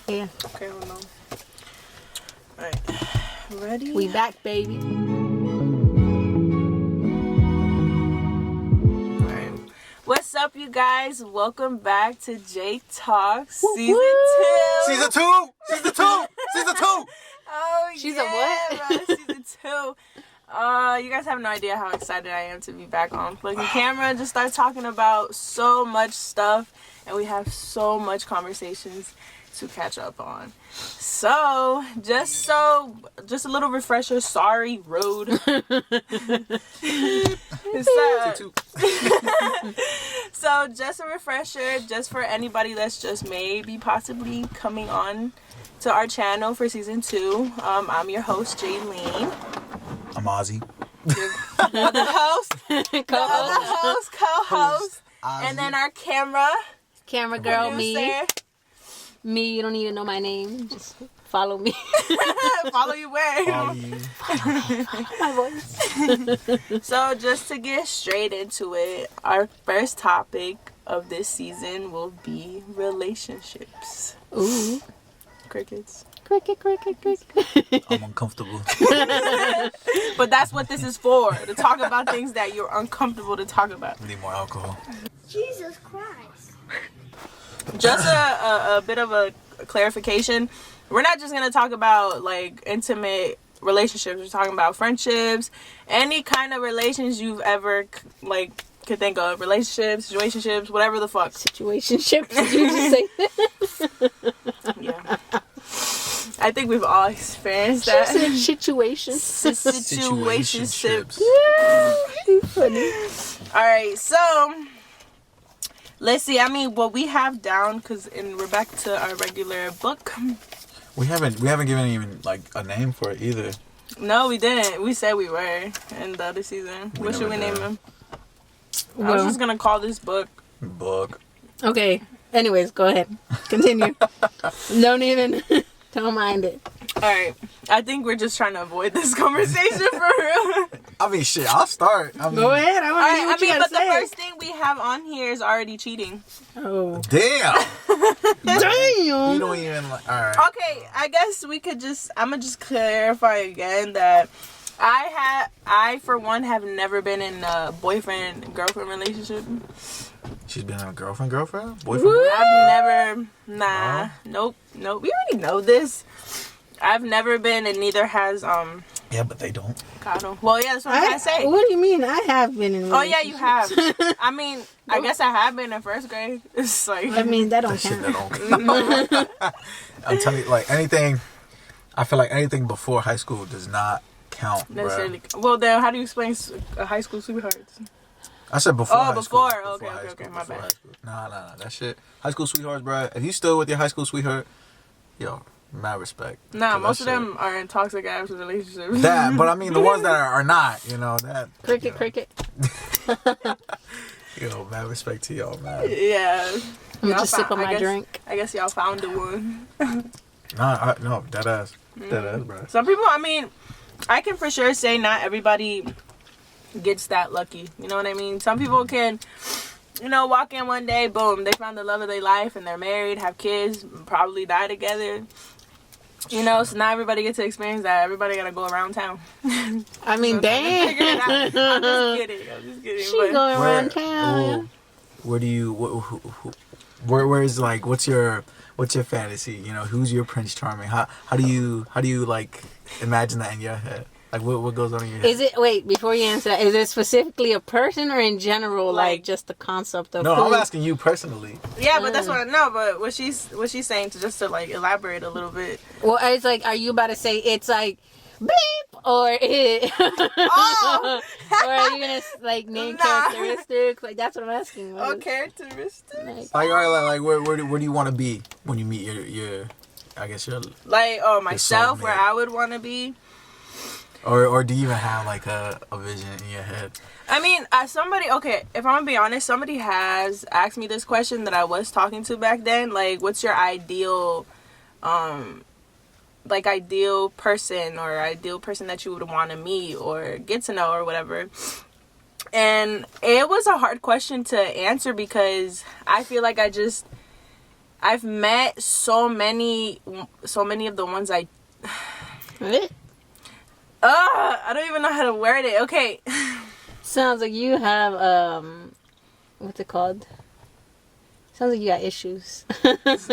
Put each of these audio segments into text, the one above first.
Yeah. Okay, hold on. Alright. Ready? We back, baby. Alright. What's up, you guys? Welcome back to JayTalks Season 2. Season 2! Season 2! Season 2! Oh, She's yeah, a what? bro, Season 2. You guys have no idea how excited I am to be back on fucking camera and just start talking about so much stuff, and we have so much conversations to catch up on. So just a little refresher. Sorry, road. So just a refresher, just for anybody that's just maybe possibly coming on to our channel for season 2. I'm your host, Jaylene. I'm Ozzy. The host, co-host, Ozzy. and then our camera girl, producer. Me, you don't need to know my name. Just follow me. Follow you where? Follow you. My voice. So just to get straight into it, our first topic of this season will be relationships. Ooh. Crickets. Cricket. I'm uncomfortable. But that's what this is for, to talk about things that you're uncomfortable to talk about. Need more alcohol. Jesus Christ. Just a bit of a clarification. We're not just going to talk about like intimate relationships. We're talking about friendships, any kind of relations you've ever like could think of. Relationships, situationships, whatever the fuck. Situationships, did you just say that? Yeah. I think we've all experienced that. Situations. Situationships. Yeah, funny. Alright, so let's see. I mean, what we have down, because we're back to our regular book. We haven't given even like a name for it either. No, we didn't. We said we were in the other season. What should we name him? I was just gonna call this book. Okay. Anyways, go ahead. Continue. Don't mind it. Alright. I think we're just trying to avoid this conversation for real. I mean, shit. I'll start. Go ahead. I want to hear what you gotta but say. the first thing we have on here is already cheating. Oh. Damn. Damn. You don't even like. All right. Okay, I guess we could I'm gonna just clarify again that I for one have never been in a boyfriend-girlfriend relationship. She's been in a girlfriend? Boyfriend? Woo! I've never, nope. We already know this. I've never been, and neither has Yeah, but they don't. Cotto. Well, yeah, that's what I'm trying to say. What do you mean? I have been in. Oh yeah, you have. I mean, I guess I have been in first grade. It's like, I mean, that don't That shit, count. that don't. I'm telling you, like anything. I feel like anything before high school does not count. necessarily. Bruh. Well, then, how do you explain high school sweethearts? I said before. Oh, high before. School, Okay, high school, my before bad. high school. Nah. That shit. High school sweethearts, bro. If you still with your high school sweetheart, yo, mad respect. Nah, 'Cause most of that them are in toxic ass relationships. That, but I mean the ones that are not, you know that. Cricket. Yo, mad respect to y'all, man. Yeah. I'm Y'all just sip on I my guess- drink. I guess y'all found the one. No, dead ass, bro. Some people, I mean, I can for sure say not everybody gets that lucky. You know what I mean? Some people can, walk in one day, boom, they found the love of their life and they're married, have kids, probably die together. So not everybody gets to experience that. Everybody gotta go around town. I mean, damn. Figure it out. I'm just kidding. She But going around town. Where do you? Where is like? What's your fantasy? Who's your Prince Charming? How do you like imagine that in your head? Like what goes on in your head? Is it, wait, before you answer that, is it specifically a person or in general, like just the concept of No, who? I'm asking you personally. yeah, but that's what I know. But what she's saying to like elaborate a little bit. Well, it's like, are you about to say it's like bleep or it? Oh! Or are you gonna like name Nah. characteristics? Like that's what I'm asking. Oh, characteristics. Like, Like, all right, like where do you want to be when you meet your I guess your Like, myself, soulmate. where I would want to be. or do you even have like a vision in your head? I mean, if I'm gonna be honest, somebody has asked me this question that I was talking to back then. Like, what's your ideal person or ideal person that you would want to meet or get to know or whatever. And it was a hard question to answer because I feel like I I've met so many of the ones I don't even know how to word it. Okay. Sounds like you have what's it called? Sounds like you got issues. It's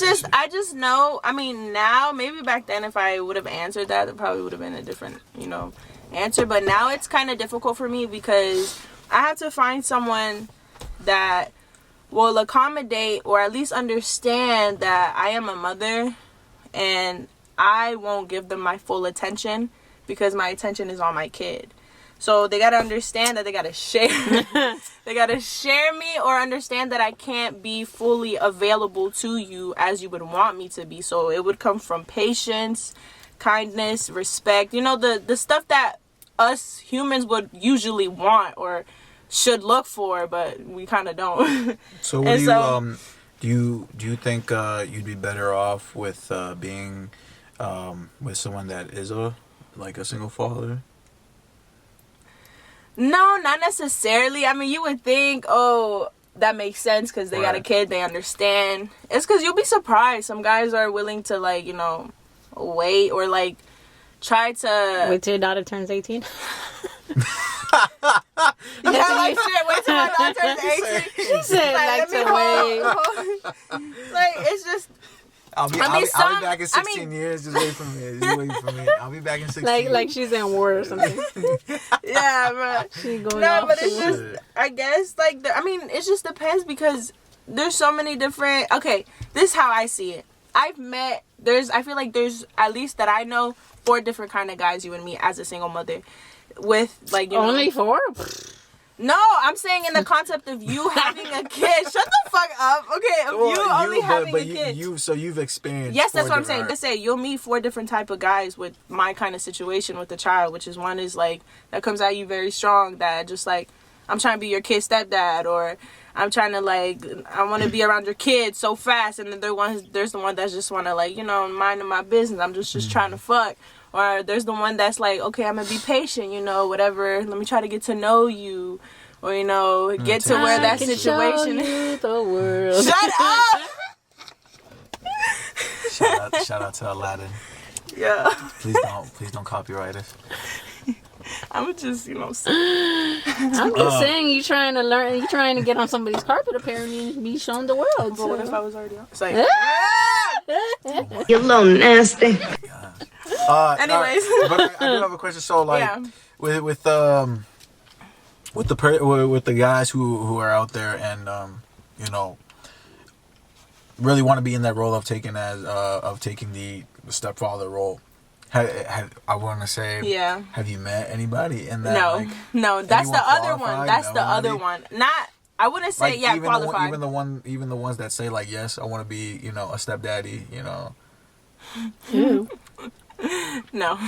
just, I just know, I mean, now, maybe back then if I would have answered that, it probably would have been a different, answer. But now it's kind of difficult for me because I have to find someone that will accommodate or at least understand that I am a mother and I won't give them my full attention because my attention is on my kid. So they gotta understand that they gotta share. They gotta share me or understand that I can't be fully available to you as you would want me to be. So it would come from patience, kindness, respect. The stuff that us humans would usually want or should look for, but we kind of don't. So what do you think you'd be better off with being with someone that is a single father? No, not necessarily. I mean, you would think, oh, that makes sense because they got a kid, they understand. It's because you'll be surprised. Some guys are willing to, wait or, try to... Wait till your daughter turns 18? Wait till my daughter turns 18. She said, to wait. It's just... I'll be back in 16 years. Just wait for me. I'll be back in 16 like she's in war or something. Yeah, bro. She's going but it's just, I guess, it just depends because there's so many different... Okay, this is how I see it. I feel like there's, at least that I know, 4 different kind of guys, you and me, as a single mother. With, Only 4? No, I'm saying in the concept of you having a kid. Shut the fuck up. Okay, having a kid. So you've experienced. Yes, that's what I'm saying. Just say you'll meet 4 different type of guys with my kind of situation with the child, which is one is that comes at you very strong, that just I'm trying to be your kid's stepdad, or I'm trying to I want to be around your kid so fast, and then there's the one that's just want to minding my business. I'm just trying to fuck. Or there's the one that's okay, I'm going to be patient, whatever. Let me try to get to know you. Or, get to where that situation is. The world. Shut up! Shout out to Aladdin. Yeah. Please don't copyright us. I'm just, I'm just saying, you trying to learn, you trying to get on somebody's carpet apparently and be shown the world. But what if I was already on? It's you little nasty. Anyways, but I do have a question. So, with the guys who are out there and really want to be in that role of taking the stepfather role. I want to say, yeah. Have you met anybody in that? No, that's the other one. That's the other one. Not. I wouldn't say qualified. Even the ones that say yes, I want to be a stepdaddy. No.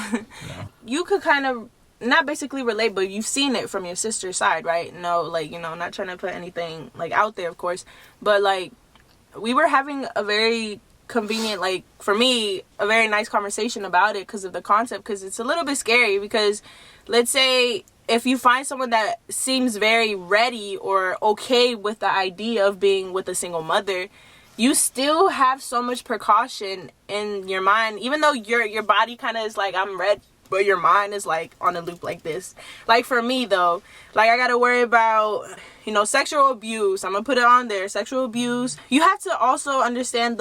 You could kind of not basically relate, but you've seen it from your sister's side, right? No, not trying to put anything out there, of course, but we were having a very convenient, for me, a very nice conversation about it because of the concept, because it's a little bit scary because let's say if you find someone that seems very ready or okay with the idea of being with a single mother, you still have so much precaution in your mind, even though your body kind of is I'm ready, but your mind is on a loop like this. For me though, I gotta worry about sexual abuse. I'm gonna put it on there, sexual abuse. You have to also understand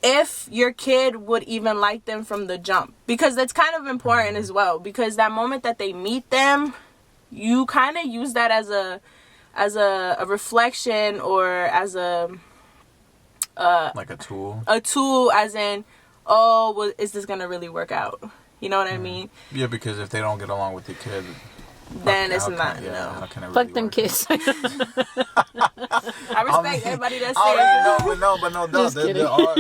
if your kid would even like them from the jump, because that's kind of important as well, because that moment that they meet them, you kind of use that as a reflection or as a tool. A tool, as in, oh, well, is this gonna really work out? You know what I mean? Yeah, because if they don't get along with the kid, then it's not. How can it really fuck them work? kids. I respect everybody that's saying.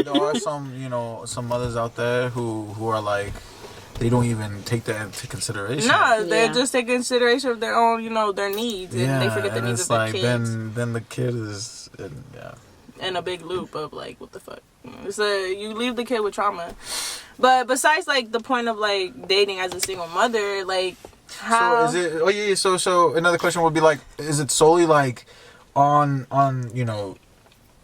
There are some mothers out there who are they don't even take that into consideration. No, they just take consideration of their own, their needs, and they forget the needs of their kids. Then the kid is, in a big loop of what the fuck. You leave the kid with trauma. But besides the point of dating as a single mother, how So is it? Oh yeah. So another question would be is it solely on you know,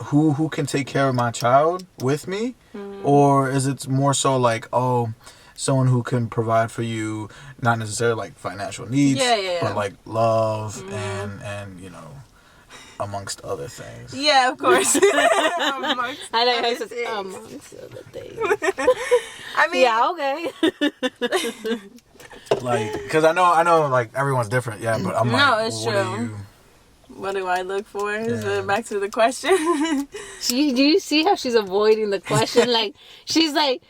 who can take care of my child with me, or is it more so like, oh, someone who can provide for you, not necessarily like financial needs, but like love and you know, amongst other things. Yeah, of course. I know I said amongst other things. I mean, yeah, okay. Like, because I know, like everyone's different. Yeah, but I'm like, no, it's what true. are you? What do I look for? Is it back to the question? Do you see how she's avoiding the question? Like, she's like,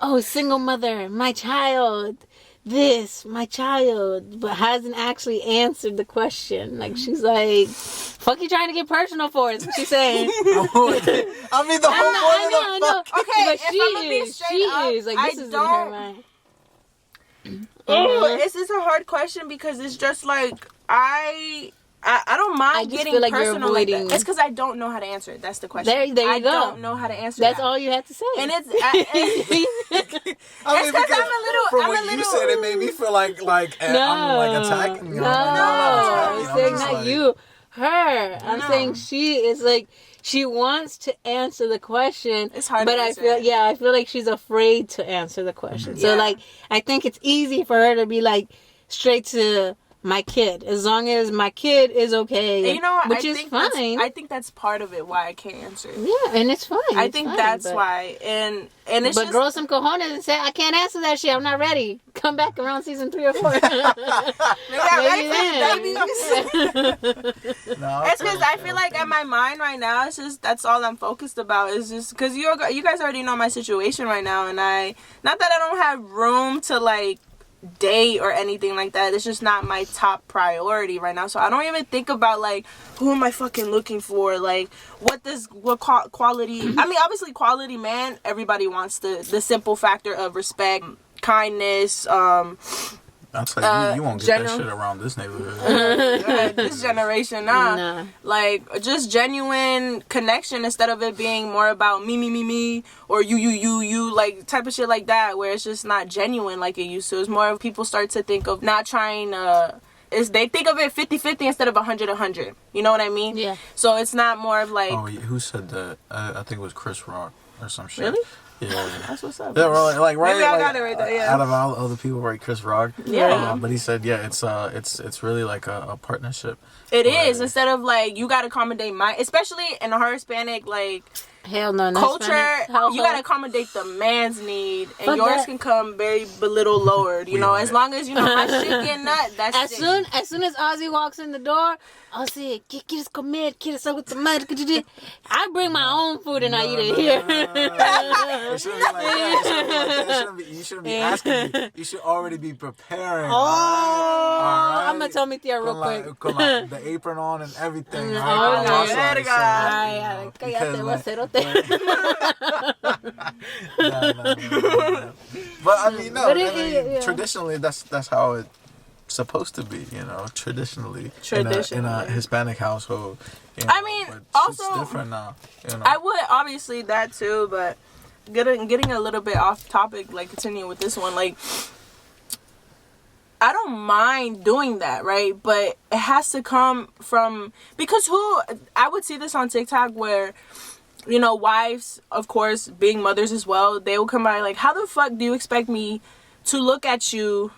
oh, single mother, my child, this, my child, but hasn't actually answered the question. Like, she's like, fuck you trying to get personal for? Is what she's saying. I mean, the whole point of the fuck. Okay, but if she I'm gonna be is. straight She up, is. Like, this is in her mind. Oh, this is a hard question because it's just like I don't mind I just getting feel like you're personal like that. avoiding- It's because I don't know how to answer it. That's the question. There you I go. don't know how to answer That's that. all you have to say. And it's I mean, because because from what you said, it made me feel like I'm like attacking you. No, I'm saying not you, her. I'm saying she is like, she wants to answer the question, It's hard but to I answer feel it. I feel like she's afraid to answer the question. So Yeah. like, I think it's easy for her to be like straight to my kid, as long as my kid is okay, And you know what? which is fine. I think that's part of it why I can't answer it. Yeah, and it's fine. I it's think fine, that's but- why. And it's But just grow some cojones and say, I can't answer that shit. I'm not ready. Come back around season 3 or 4. maybe I'm ready Maybe for the babies. No, It's because I feel like in my mind right now, it's just that's all I'm focused about. Is just because you guys already know my situation right now, and not that I don't have room to like date or anything like that. It's just not my top priority right now. So I don't even think about like who am I fucking looking for, like what quality. I mean, obviously quality man. Everybody wants the simple factor of respect, kindness. I'll tell you, you won't get that general- shit around this neighborhood. This generation, nah. Nah. Like just genuine connection instead of it being more about me or you like type of shit like that, where it's just not genuine like it used to. It's more of people start to think of not trying they think of it 50-50 instead of 100-100. You know what I mean? Yeah. So it's not more of like Oh, who said that? I think it was Chris Rock or some shit. Really? Yeah. That's what's up. Yeah, right, like right. Maybe I like, got it right there, yeah. Out of all other people, right? Chris Rock. Yeah. But he said, yeah, it's really like a partnership. It Right. is, instead of like you gotta accommodate especially in our Hispanic like Hell no. culture, you gotta accommodate the man's need, and Fuck yours that. can come very belittle lowered. You know, as long as you know my shit get nut. That's As it. soon as Ozzy walks in the door, I'll say, "Quieres comer? ¿Quieres algo de tomar?" I bring my own food and I eat it here. It shouldn't be like that. You shouldn't be asking me. You should already be preparing. Oh, I'm gonna tell me Tia real quick. Con like the apron on and everything. Oh, Right? no. Also, Verga. so, Ay, because, cállate, like, vocerote. no. But I mean, no. But I mean, traditionally, that's how it's supposed to be. You know, traditionally. In a Hispanic household. You know, I mean, but also it's different now. You know? I would obviously that too, but getting a little bit off topic, like continuing with this one, like I don't mind doing that, right? But it has to come from, because I would see this on TikTok where, you know, wives, of course, being mothers as well, they will come by like, how the fuck do you expect me to look at you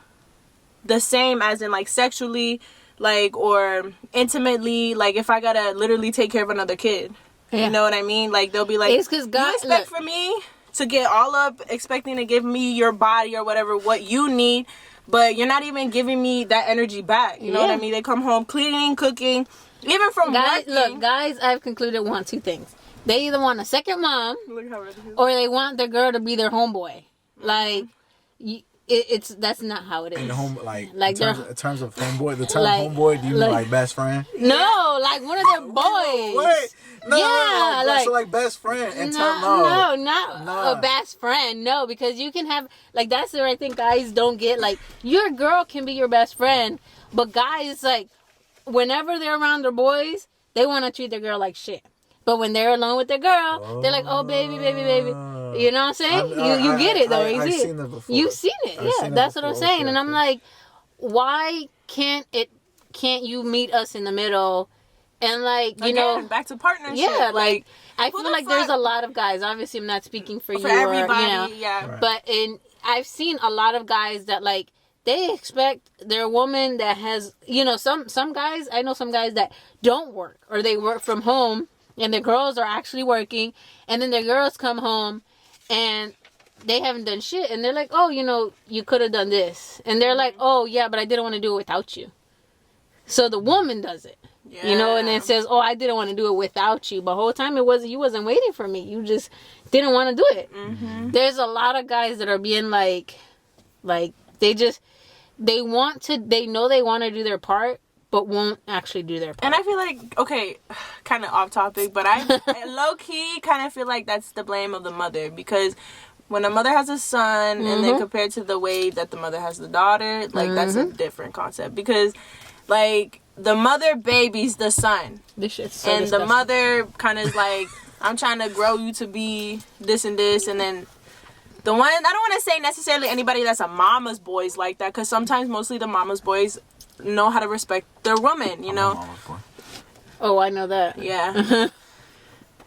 the same as in like sexually, like, or intimately, like if I gotta literally take care of another kid. Yeah. You know what I mean? Like they'll be like, It's 'cause God- you expect for me to get all up expecting to give me your body or whatever, what you need, but you're not even giving me that energy back. You know what I Yeah. mean? They come home cleaning, cooking, even from Guys, working. look, guys, I've concluded want two things. They either want a second mom Look how ready he is. or they want their girl to be their homeboy. Like, that's not how it is. In home, Like in terms of homeboy, the term like- homeboy, do you mean like- like best friend? No, like one of their boys. Wait, no, Yeah, like, like- so like best friend. In term, No, not Nah. a best friend. No, because you can have, like, that's where I think guys don't get, like, your girl can be your best friend, but guys, like, whenever they're around their boys, they want to treat their girl like shit. But when they're alone with their girl, they're like, oh, baby. You know what I'm saying? You get it, though. I've seen it before. You've seen it. I've Yeah, seen it that's what I'm before. saying. Okay, And I'm okay. like, why can't you meet us in the middle And like, you Again, know, back to partnership. yeah, like I who feel the like there's fuck- a lot of guys. Obviously, I'm not speaking for you for or, everybody, you know, yeah. Right. but I've seen a lot of guys that like they expect their woman that has, you know, some guys. I know some guys that don't work or they work from home, and the girls are actually working, and then the girls come home and they haven't done shit, and they're like, oh, you know, you could have done this, and they're like, oh yeah, but I didn't want to do it without you. So the woman does it. Yeah. You know, and then says, oh, I didn't want to do it without you. But the whole time you wasn't waiting for me. You just didn't want to do it. Mm-hmm. There's a lot of guys that are being like they know they want to do their part, but won't actually do their part. And I feel like, okay, kind of off topic, but I low key kind of feel like that's the blame of the mother, because when a mother has a son and then compared to the way that the mother has the daughter, like that's a different concept, because like the mother babies the son, This shit's so and disgusting. the mother kind of is like, I'm trying to grow you to be this and this, and then the one, I don't want to say necessarily anybody that's a mama's boys like that, because sometimes mostly the mama's boys know how to respect their woman, you know. Oh, I know that. Yeah.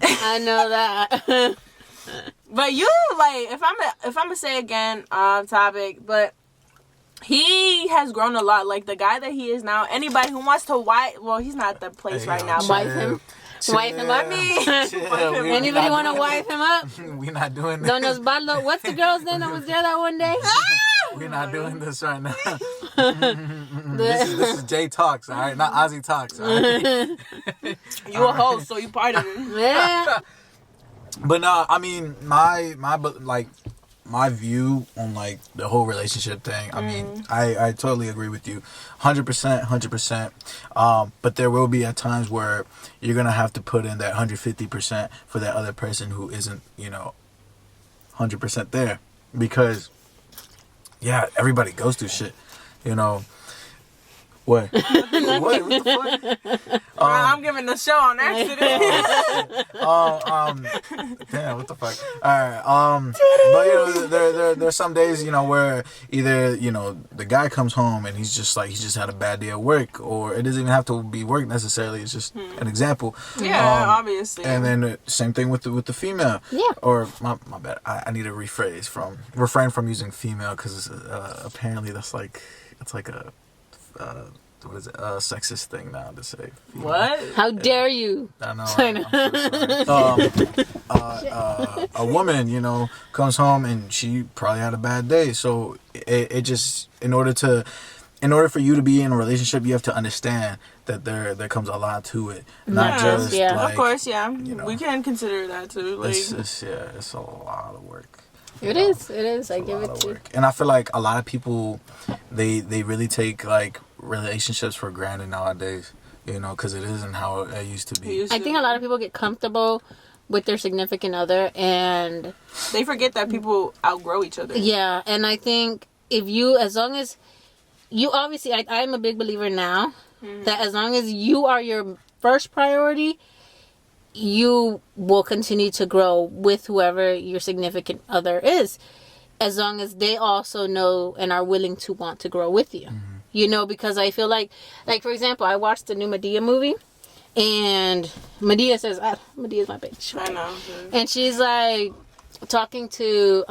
I know that. But you, like, if I'm gonna say again off topic, but he has grown a lot. Like the guy that he is now, anybody who wants to well, he's not at the place right now. Wife him. Wife him up. Anybody want to wife him up? We're not doing this. Don Osvaldo. What's the girl's name that was there that one day? We're not doing this right now. This is JayTalks, all right? Not Ozzy Talks, all right? You a host, so you part of it. Yeah. But no, I mean, my view on like the whole relationship thing, I mean, I totally agree with you 100%. But there will be at times where you're gonna have to put in that 150% for that other person who isn't, you know, 100% there, because yeah, everybody goes through shit, you know. What? What the fuck? I'm giving the show on accident. Damn, what the fuck? Alright, but you know, there's some days, you know, where either, you know, the guy comes home and he's just had a bad day at work, or it doesn't even have to be work necessarily, it's just an example. Yeah, obviously. And then same thing with the female. Yeah. Or my bad, I need to refrain from using female, because apparently that's like, it's like a what is it? A sexist thing now to say. Female. What? How dare you? I know. I'm so sorry. A woman, you know, comes home and she probably had a bad day. So it just, in order for you to be in a relationship, you have to understand that there comes a lot to it, not just like, of course, yeah. You know, we can consider that too. Like, it's a lot of work. It is. I give it to you. And I feel like a lot of people, they really take like relationships for granted nowadays, you know, because it isn't how it used to be. I think a lot of people get comfortable with their significant other, and they forget that people outgrow each other. Yeah, and I think as long as you, obviously, I'm a big believer now that as long as you are your first priority, you will continue to grow with whoever your significant other is, as long as they also know and are willing to want to grow with you. You know, because I feel like for example, I watched the new Medea movie, and Medea says, Medea's my bitch. I know. And she's like talking to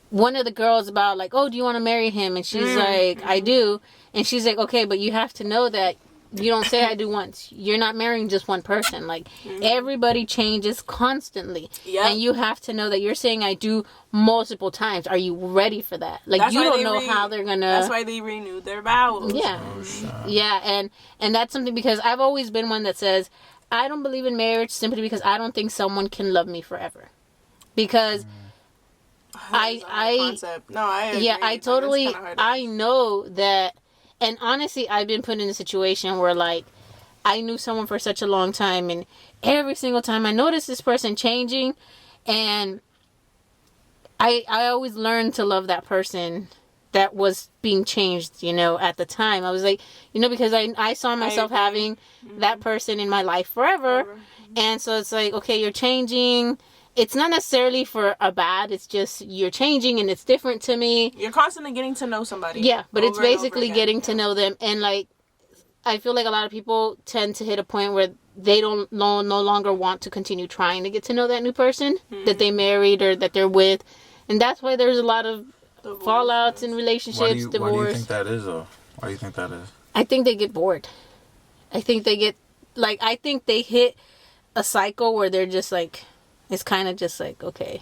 one of the girls about like, oh, do you want to marry him? And she's like, I do. And she's like, okay, but you have to know that you don't say I do once. You're not marrying just one person. Like, everybody changes constantly. Yep. And you have to know that you're saying I do multiple times. Are you ready for that? Like, that's you don't know how they're going to... That's why they renewed their vows. Yeah. Yeah, and that's something, because I've always been one that says, I don't believe in marriage simply because I don't think someone can love me forever. Because... I totally... I know that... And honestly, I've been put in a situation where, like, I knew someone for such a long time, and every single time I noticed this person changing, and I always learned to love that person that was being changed, you know, at the time. I was like, you know, because I saw myself having that person in my life forever. And so it's like, okay, you're changing. It's not necessarily for a bad. It's just you're changing and it's different to me. You're constantly getting to know somebody. Yeah, but it's basically getting to know them. And like, I feel like a lot of people tend to hit a point where they don't no longer want to continue trying to get to know that new person that they married or that they're with, and that's why there's a lot of fallouts in relationships, divorce. Why do you think that is, though? Why do you think that is? I think they get bored. I think they get I think they hit a cycle where they're just like, it's kind of just like, okay,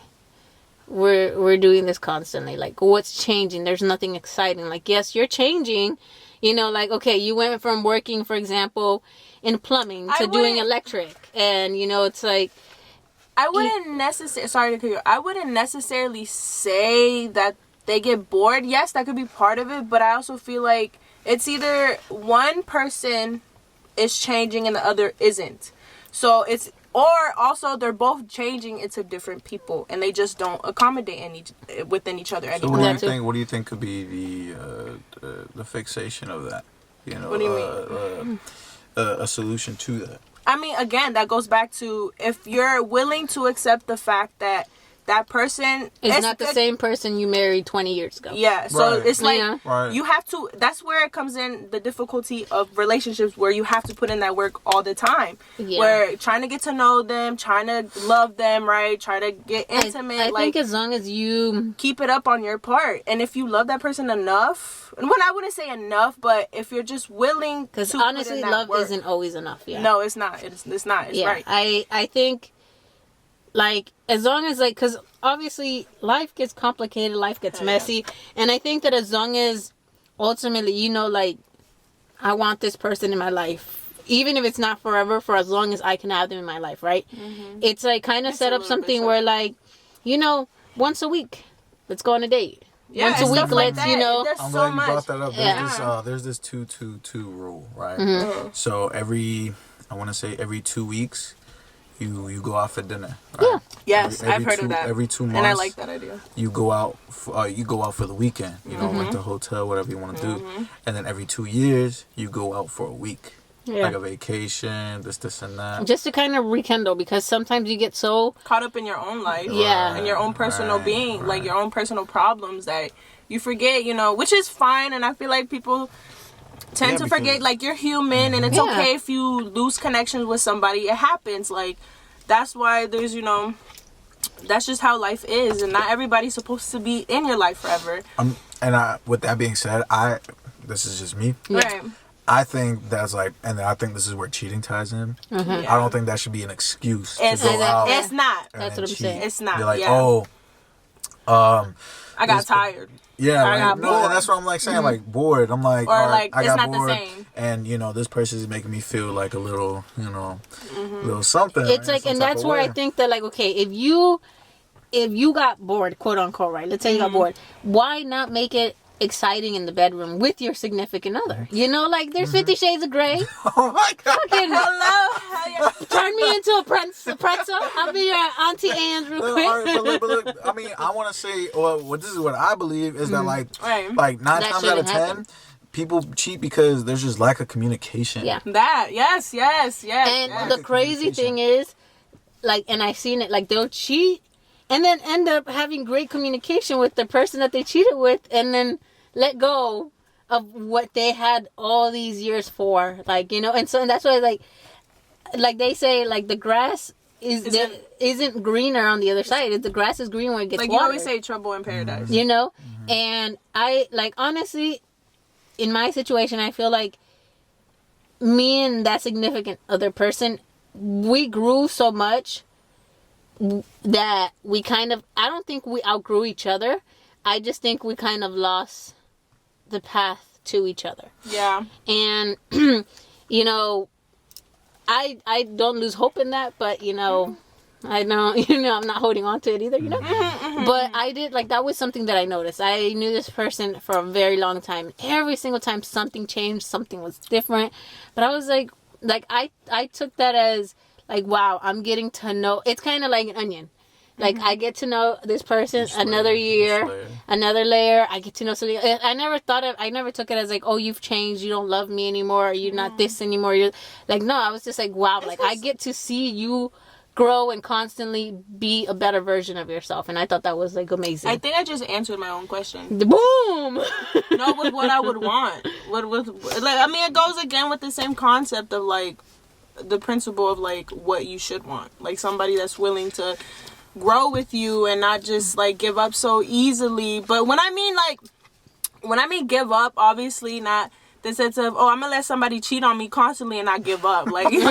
we're doing this constantly. Like, what's changing? There's nothing exciting. Like, yes, you're changing. You know, like, okay, you went from working, for example, in plumbing to doing electric, and you know, it's like, I wouldn't I wouldn't necessarily say that they get bored. Yes, that could be part of it, but I also feel like it's either one person is changing and the other isn't. So it's, or also they're both changing into different people and they just don't accommodate within each other anymore. So what do you think could be the fixation of that? You know, what do you mean? A solution to that. I mean, again, that goes back to if you're willing to accept the fact that that person is not the same person you married 20 years ago. Yeah, so it's like right. You have to, that's where it comes in, the difficulty of relationships where you have to put in that work all the time. Yeah. Where trying to get to know them, trying to love them, right? Try to get intimate. I think as long as you keep it up on your part. And if you love that person enough, well, I wouldn't say enough, but if you're just willing to because honestly, love isn't always enough. Yeah. No, it's not. It's not. It's right. I think, like, as long as, like, because obviously life gets complicated, life gets messy, and I think that as long as ultimately, you know, like, I want this person in my life, even if it's not forever, for as long as I can have them in my life, right? Mm-hmm. It's like kind of set up something where, like, you know, once a week, let's go on a date. Yeah, once a week, let's, you know. I'm glad you brought that up. There's this 2-2-2 rule, right? Mm-hmm. So every 2 weeks, you go out for dinner. Right? Yeah. Yes, I've heard of that. Every 2 months, and I like that idea. You go out for the weekend. You know, rent a hotel, whatever you want to do, and then every 2 years you go out for a week, like a vacation, this and that, just to kind of rekindle, because sometimes you get so caught up in your own life, and your own personal being, like your own personal problems that you forget. You know, which is fine, and I feel like people tend to forget, like, you're human and it's okay if you lose connections with somebody. It happens. Like, that's why there's, you know, that's just how life is, and not everybody's supposed to be in your life forever. With that being said, this is just me. Right. I think that's like, and I think this is where cheating ties in. Mm-hmm. Yeah. I don't think that should be an excuse to go out. It's not. That's what I'm saying. It's not. Be like, I got tired. Yeah, I got bored. And that's what I'm like saying, like, bored. I'm like, or like, I it's got not bored, the same. and you know, this person is making me feel like a little, you know, little something. It's like, and that's where I think that, like, okay, if you got bored, quote unquote, right? Let's say you got bored. Why not make it exciting in the bedroom with your significant other? You know, like, there's 50 Shades of Grey. Oh my God! Fucking turn me into a pretzel. I'll be your Auntie Anne's real quick. But look, I mean, I want to say, this is what I believe is that, like 9 times out of 10, people cheat because there's just lack of communication. Yeah. That, yes. And the crazy thing is, like, and I've seen it, like, they'll cheat and then end up having great communication with the person that they cheated with, and then let go of what they had all these years for. Like, you know, and that's why, like they say, like, the grass isn't greener on the other side. The grass is green when it gets watered. Like, you always say, trouble in paradise. You know? Mm-hmm. And I, like, honestly, in my situation, I feel like me and that significant other person, we grew so much that we kind of, I don't think we outgrew each other. I just think we kind of lost the path to each other. Yeah. And, you know, I don't lose hope in that, but, you know, I know, you know, I'm not holding on to it either, you know. But I did, like, that was something that I noticed. I knew this person for a very long time. Every single time something changed, something was different. But I was like I took that as, like, wow, I'm getting to know. It's kind of like an onion. Like, I get to know this person another year, another layer. I get to know something. I never took it as, like, oh, you've changed. You don't love me anymore. Or you're not this anymore. You're like, no, I was just like, wow. Like, I get to see you grow and constantly be a better version of yourself. And I thought that was like amazing. I think I just answered my own question. Boom. No, with what I would want. It goes again with the same concept of like the principle of like what you should want. Like somebody that's willing to grow with you and not just like give up so easily. But when I mean give up, obviously not the sense of, oh, I'm gonna let somebody cheat on me constantly and not give up. Like, glad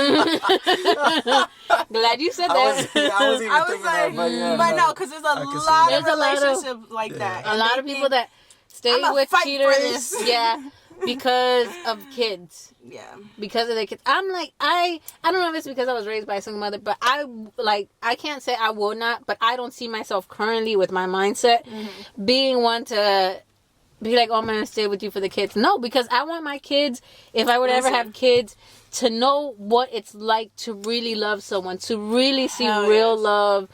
you said that. I was like, but no, because there's a lot of relationships like that. A lot of people that stay with cheaters, yeah, because of kids. Yeah, because of the kids. I'm like, I don't know if it's because I was raised by a single mother, but I can't say I will not, but I don't see myself currently with my mindset being one to be like, oh, I'm gonna stay with you for the kids. No, because I want my kids, if I would ever have kids, to know what it's like to really love someone, to really see real love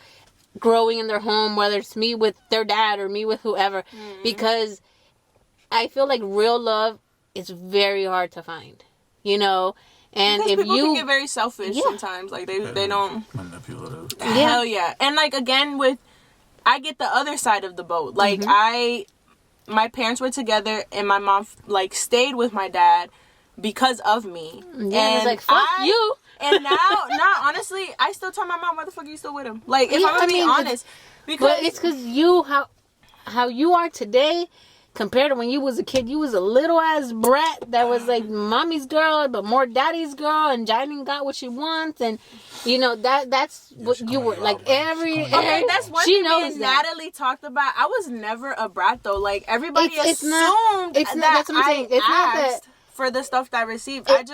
growing in their home, whether it's me with their dad or me with whoever, because I feel like real love is very hard to find, you know. And because if people you can get very selfish sometimes, like they don't manipulative. Hell yeah. And like again I get the other side of the boat. Like my parents were together and my mom like stayed with my dad because of me. Yeah, and it's like, fuck you. And now honestly, I still tell my mom, why the fuck are you still with him? Like, if I'm gonna be honest, because it's because you how you are today compared to when you was a kid. You was a little ass brat that was like mommy's girl but more daddy's girl, and Jillian got what she wants, and you know that's what you were like. That's one she thing knows me and that. Natalie talked about. I was never a brat though. Like everybody assumed that's what I'm saying. I it's not asked for the stuff that I received. I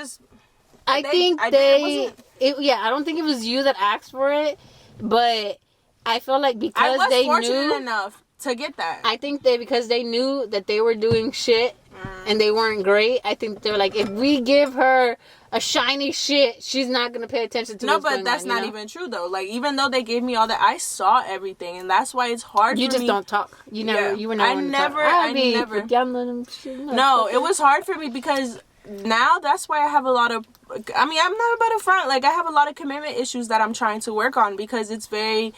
don't think it was you that asked for it, but I feel like because I was they fortunate knew enough to get that. I think because they knew that they were doing shit and they weren't great. I think they're like, if we give her a shiny shit, she's not gonna pay attention to. No, but that's not even true though. Like even though they gave me all that, I saw everything, and that's why it's hard. You for just me. don't talk. You never. You were never. I never. No, it was hard for me because now that's why I have a lot of. I mean, I'm not about to front. Like I have a lot of commitment issues that I'm trying to work on because it's very.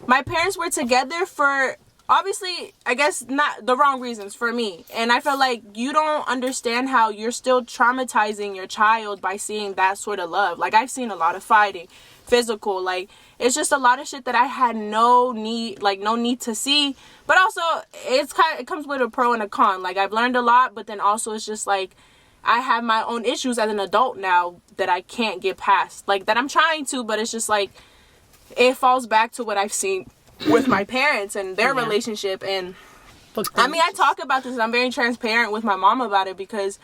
My parents were together for. Obviously, I guess not the wrong reasons for me. And I feel like you don't understand how you're still traumatizing your child by seeing that sort of love. Like, I've seen a lot of fighting, physical. Like, it's just a lot of shit that I had no need to see. But also, it comes with a pro and a con. Like, I've learned a lot, but then also it's just like, I have my own issues as an adult now that I can't get past. Like, that I'm trying to, but it's just like, it falls back to what I've seen with my parents and their relationship. And I mean, I talk about this and I'm very transparent with my mom about it because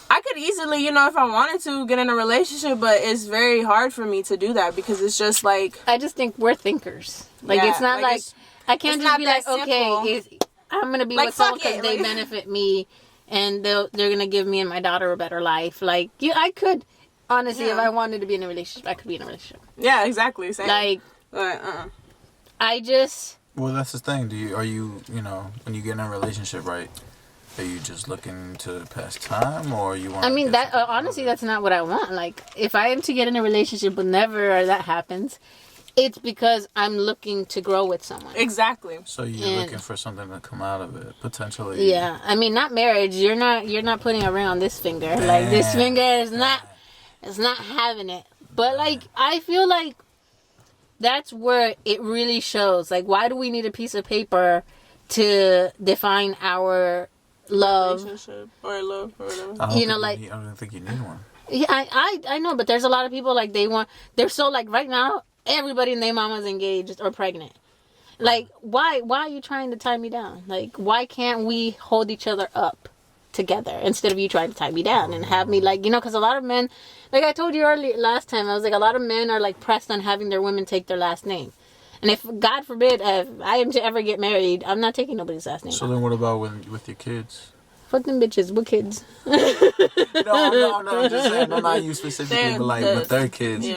I could easily, if I wanted to, get in a relationship, but it's very hard for me to do that because it's just like, I just think we're thinkers. Like, it's not like I can't just be like, okay, I'm gonna be with someone because they benefit me and they're gonna give me and my daughter a better life. Like, I could honestly, if I wanted to be in a relationship, I could be in a relationship. Yeah, exactly. Same. Like, Well, that's the thing. Are you when you get in a relationship, right? Are you just looking to pass time, or you want? I mean, that honestly, that's not what I want. Like, if I am to get in a relationship, whenever that happens, it's because I'm looking to grow with someone. Exactly. So you're looking for something to come out of it, potentially. Yeah, I mean, not marriage. You're not putting a ring on this finger. Damn. Like, this finger is not having it. But like, I feel like that's where it really shows. Like, why do we need a piece of paper to define our love? Relationship or love or whatever. I don't think you need one. Yeah, I know, but there's a lot of people like they're so like right now everybody and their mama's engaged or pregnant. Like, why are you trying to tie me down? Like, why can't we hold each other up together instead of you trying to tie me down and have me like, because a lot of men, like I told you last time, I was like, a lot of men are like pressed on having their women take their last name. And if, God forbid, if I am to ever get married, I'm not taking nobody's last name. So then what about with your kids? Fuck them bitches. What kids? No, I'm just saying. No, not you specifically, but like with their kids,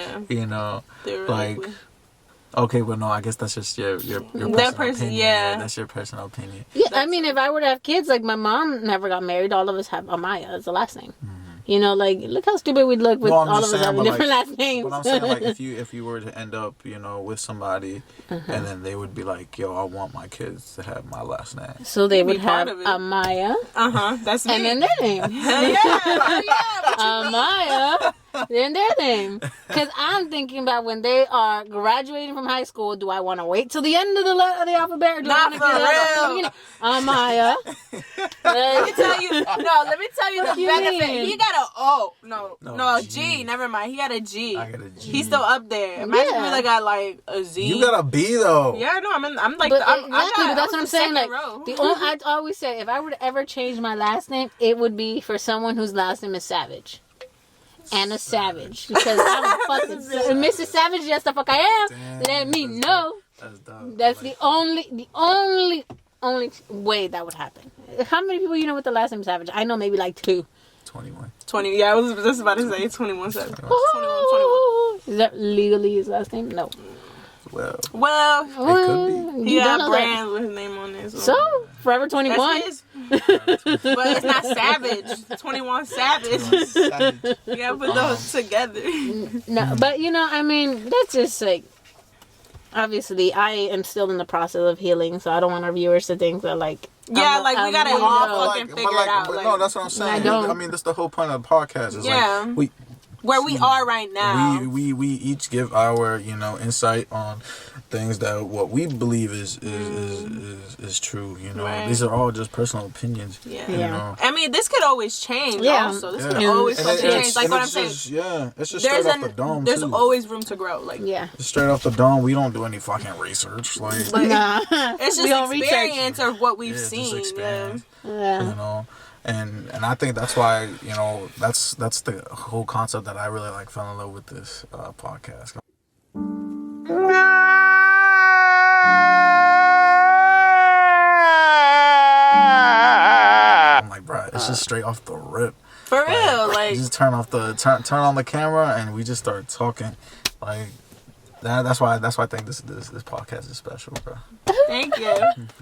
like, okay, well, no, I guess that's just your personal opinion. Yeah, that's your personal opinion. Yeah, I mean, if I were to have kids, like my mom never got married. All of us have Amaya as the last name. Mm-hmm. You know, like, look how stupid we'd look with Well, I'm all of just us saying, having but, different like, last names. But I'm saying, like, if you were to end up, you know, with somebody, Uh-huh. and then they would be like, yo, I want my kids to have my last name. So they You'd be would have part of it. Amaya, That's me. and then their name. Hell yeah. Amaya, then their name. Because I'm thinking about when they are graduating from high school, do I want to wait till the end of the alphabet, or do Not I for want to get it out real. the beginning? Amaya. Let me tell you the you benefit. mean? He got a O. No, No, a G. Never mind. He got a G. I got a G. He's still up there. Imagine Yeah. if I got like a Z. You got a B, though. Yeah, no, I'm like, But I'm exactly, but that's what I'm saying. Like, row. I always say, if I were to ever change my last name, it would be for someone whose last name is Savage. Anna Savage, because I'm a fucking Mrs. Savage. Yes, the fuck I am. Damn, Let me that's know. That's dope. That's Like, the only way that would happen. How many people you know with the last name Savage? I know maybe like 2. 21. 20. Yeah, I was just about to say 21. 21. Is that legally his last name? No. Well, Well, it could be. he You don't got know brands with his name on it. So, Forever 21. That's his. But it's not Savage. 21 Savage. Savage. You gotta put those together. No, but you know, I mean, that's just like, obviously, I am still in the process of healing, so I don't want our viewers to think that, like, Yeah, like, we gotta you all know, fucking figure it out. But Like, no, that's what I'm saying. I don't. I mean, that's the whole point of the podcast. Is Yeah. like where we are right now. we each give our, you know, insight on things that what we believe is true. You know, Right. these are all just personal opinions. Yeah. You Yeah. know. I mean, this could always change. Yeah. Also, this Yeah. could always And fucking it's- change. Like and what I'm it's saying. just, yeah, it's just straight off the dome there's too. always room to grow. Like, yeah. Just straight off the dome, we don't do any fucking research. Like, Nah. it's We don't just experience of what we've just seen. Yeah. experience. Yeah. You know, and I think that's why, you know, that's the whole concept that I really like fell in love with this podcast. I'm like, bro, it's just straight off the rip. For real, like You just turn on the camera and we just start talking. Like that's why I think this podcast is special, bro. thank you.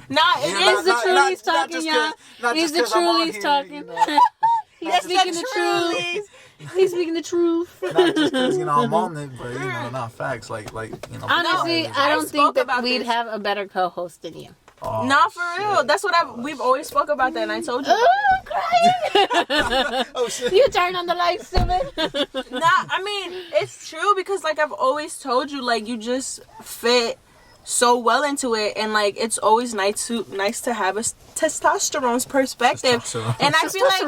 Nah, it Yeah, is the not- trulies not just talking, 'cause- y'all. not He's just the 'cause I'm on trulies here, talking. you know. He's speaking the truth. Trulies. He's speaking the truth. Not just because, you know, I'm on it, but, you know, not facts. Like you know. Honestly, because- I don't spoke think that about we'd this. have a better co-host than you. Oh, Nah, for real. shit. That's what we've always spoke about that, and I told you. Oh, I'm crying. Oh, shit. You turn on the lights, stupid. Nah, I mean, it's true because, like, I've always told you, like, you just fit so well into it, and, like, it's always nice to have a testosterone's perspective. Testosterone. And I feel like That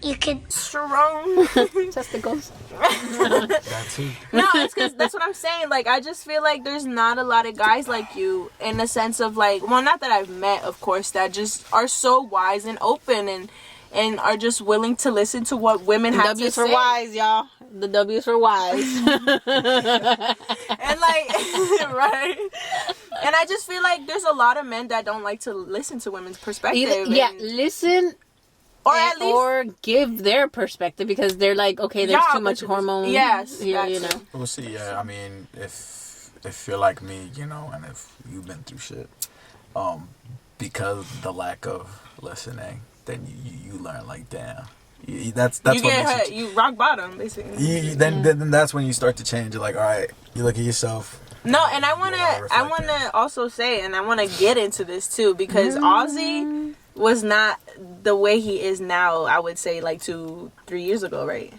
you could strong. Testicles. That too. No, it's because that's what I'm saying. Like, I just feel like there's not a lot of guys like you in the sense of, like, well, not that I've met, of course, that just are so wise and open and are just willing to listen to what women have W's to for say. wise, y'all. The W's for wise. And, like, right? And I just feel like there's a lot of men that don't like to listen to women's perspective. Yeah, and- listen or at least... or give their perspective because they're like, okay, there's Yeah, too much but- hormone. yes, here, you that's- know. We'll see. Yeah, I mean, if you're like me, you know, and if you've been through shit, because the lack of listening, then you learn like, damn, that's you what get makes hurt. You rock bottom, basically. then that's when you start to change. You're like, all right, you look at yourself. No, and I You wanna reflect also say, and I wanna get into this too, because Ozzy was not the way he is now. I would say like 2-3 years ago, right?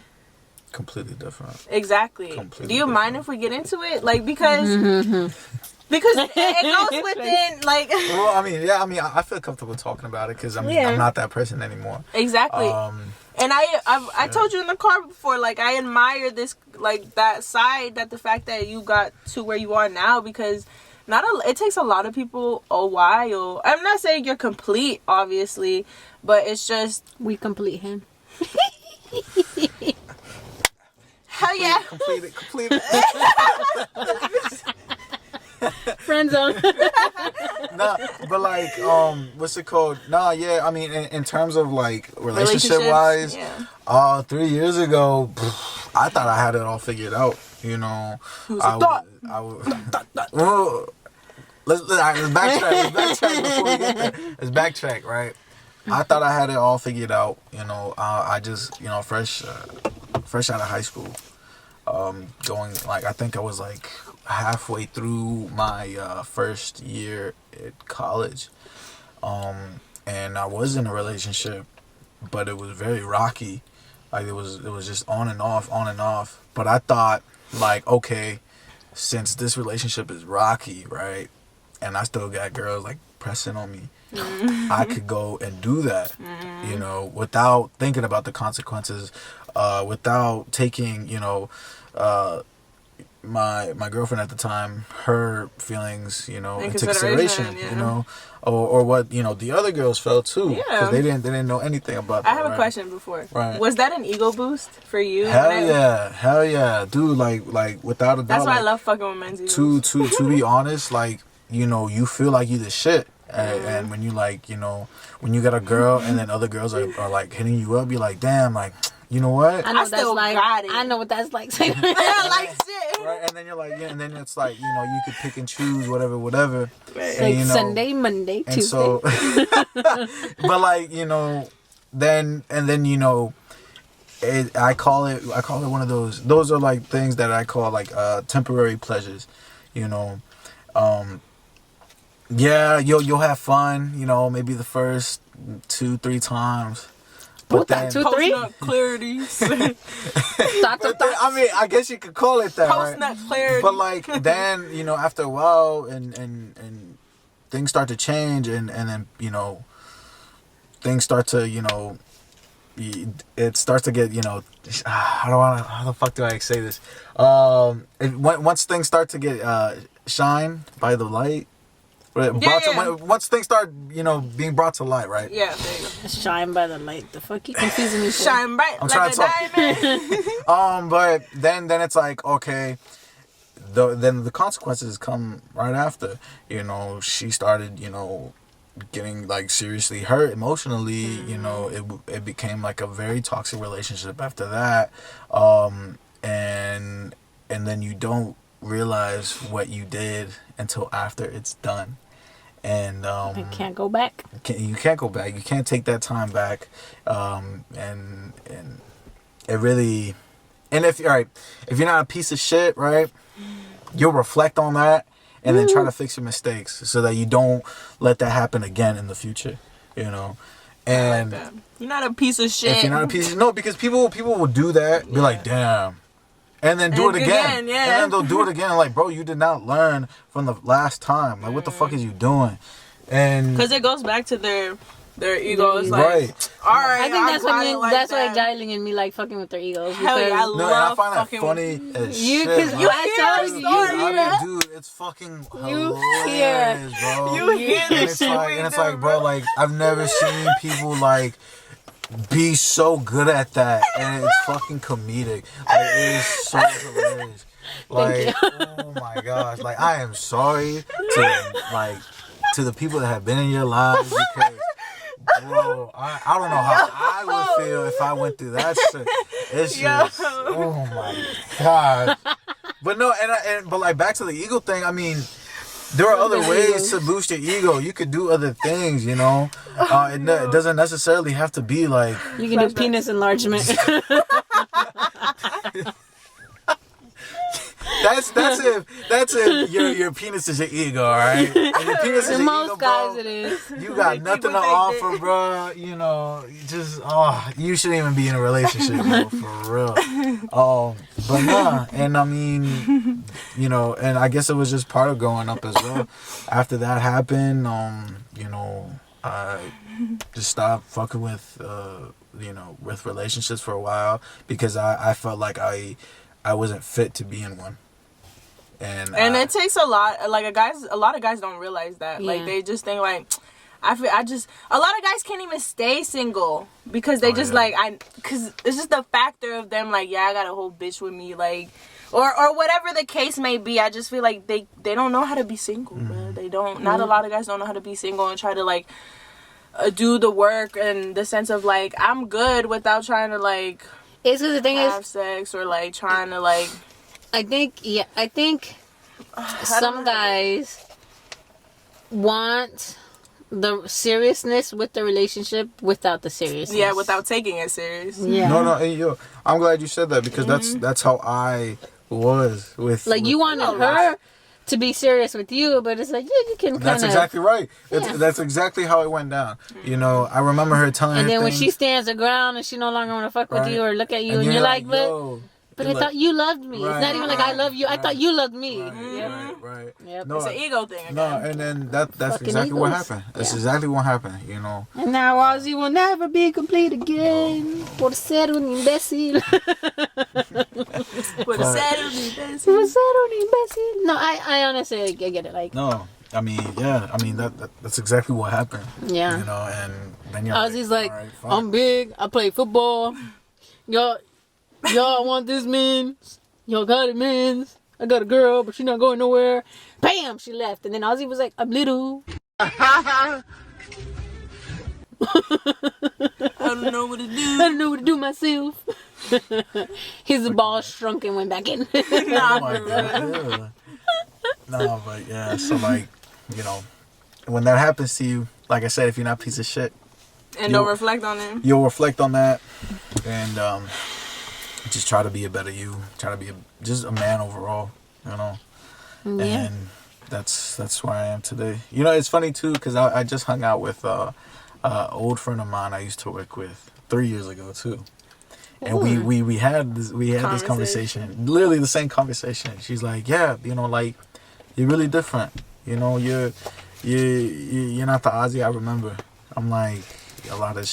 Completely different. Exactly. Completely Do you mind different. if we get into it? Like, because it goes within, like, Well, I mean, I feel comfortable talking about it because Yeah. I'm not that person anymore. exactly. And I told you in the car before, like, I admire this, like, that side, that the fact that you got to where you are now, because it takes a lot of people a while. I'm not saying you're complete, obviously, but it's just, We complete him. hell yeah. Complete. Friend zone. Nah, but like, what's it called? Nah, yeah, I mean, in terms of like relationship wise, Yeah. 3 years ago, I thought I had it all figured out. You know, Who's a thought? well, Let's backtrack. Let's backtrack before we get there. Let's backtrack, right? I thought I had it all figured out. You know, I just, you know, fresh out of high school, going like I think I was like halfway through my first year at college, and I was in a relationship, but it was very rocky. Like it was just on and off. But I thought, like, okay, since this relationship is rocky, right, and I still got girls like pressing on me, I could go and do that, you know, without thinking about the consequences, without taking, you know, my girlfriend at the time, her feelings, you know, into consideration, yeah. you know, or what, you know, the other girls felt too, Yeah. because they didn't know anything about that. I have a question before. Right. Was that an ego boost for you? Hell yeah, dude. Like without a doubt. That's why like, I love fucking with men's egos. To be honest, like, you know, you feel like you the shit. And when you, like, you know, when you got a girl and then other girls are like hitting you up, you're like, damn, like, you know what? I know what that's like. I know what that's like. Yeah, like shit. Right, and then you're like, yeah, and then it's like, you know, you could pick and choose whatever. Right. And, like, you know, Sunday, Monday, Tuesday. So, but like, you know, then you know, I call it one of those are like things that I call like temporary pleasures, you know. Yeah, you'll have fun, you know, maybe the first 2-3 times. But then 2-3 post-nut clarity. I mean, I guess you could call it that, Post-nut right? clarity. But like then, you know, after a while and things start to change and then, you know, things start to, you know, it starts to get, you know, how the fuck do I say this? Once things start to get shine by the light, once things start, you know, being brought to light, right? Yeah, there you go. Shine by the light. The fuck you confusing me for? Shine bright I'm like trying a diamond. But then it's like, okay, then the consequences come right after. You know, she started, you know, getting like seriously hurt emotionally. You know, it became like a very toxic relationship after that. And then you don't realize what you did until after it's done. And I can't go back. You can't go back. You can't take that time back. And it really, and if you're not a piece of shit, right, you'll reflect on that and then try to fix your mistakes so that you don't let that happen again in the future, you know. And like you're not a piece of shit. If you're not a piece of, no, because people will do that, be like, damn. And then do it again. Yeah. And then they'll do it again. Like, bro, you did not learn from the last time. Like, what the fuck is you doing? And because it goes back to their egos. Like, right. All right. I think that's why that. Jayling and me like fucking with their egos. Hell yeah, I love and I find that fucking funny with as you. shit. Because Bro. I tell you, Dude, it's fucking hilarious, bro. You hear And this it's shit like, we and it's do, like, bro, like, I've never seen people like be so good at that, and it's fucking comedic. Like, it is so hilarious. Like, oh my gosh, like, I am sorry to the people that have been in your lives, because, bro, I don't know how I would feel if I went through that shit. It's just, oh my god. But no, but like, back to the ego thing. I mean, there are other ways to boost your ego. You could do other things, you know. It doesn't necessarily have to be like, you can do penis enlargement. That's if your penis is your ego, all right? And your penis is your most ego, guys bro, it is. You got nothing to offer, bro. You know, you shouldn't even be in a relationship, bro, for real. But nah, and I mean, you know, and I guess it was just part of growing up as well. After that happened, you know, I just stopped fucking with, you know, with relationships for a while, because I felt like I wasn't fit to be in one. And it takes a lot. Like, a lot of guys don't realize that. Yeah. Like, they just think like, a lot of guys can't even stay single because they because it's just the factor of them like, yeah, I got a whole bitch with me, like, or whatever the case may be. I just feel like they don't know how to be single, bro. They don't. Not a lot of guys don't know how to be single and try to like do the work in the sense of like, I'm good without trying to like. It's because the thing have sex or like trying to like. I think some guys want the seriousness with the relationship without the seriousness. Yeah, without taking it serious. Yeah. No, hey, yo, I'm glad you said that because that's how I was with. Like, you wanted her to be serious with you, but it's like, yeah, you can kind of... That's exactly right. Yeah. That's exactly how it went down. You know, I remember her telling And her then when things, she stands her ground and she no longer want to fuck with Right. you or look at you, and you're like, but I thought you loved me. It's not even like I love you. I thought you loved me. Right. Yep. No, It's an ego thing again. no, and then that's Fucking exactly what egos. happened. That's Yeah. exactly what happened. You know. And now Ozzy will never be complete again. Por ser un imbécil. Por ser un imbécil. Por ser un imbécil. No, I honestly, I get it. Like, No, I mean, yeah, I mean that's exactly what happened. yeah. You know, and then you're Ozzy's like, all right, fine. I'm big. I play football. Y'all want this man. Y'all got it, man. I got a girl, but she's not going nowhere. Bam, she left. And then Ozzy was like, I'm little. I don't know what to do. I don't know what to do myself. His ball shrunk and went back in. Oh my God, yeah. No, but yeah, so like, you know, when that happens to you, like I said, if you're not a piece of shit, And don't reflect on it. you'll reflect on that and just try to be a better you, try to be just a man overall, you know. Yeah. And that's where I am today. You know, it's funny too because I just hung out with old friend of mine I used to work with 3 years ago too. And we had this conversation, literally the same conversation. She's like, yeah, you know, like, you're really different. You know, you're not the Ozzy I remember. I'm like, a lot of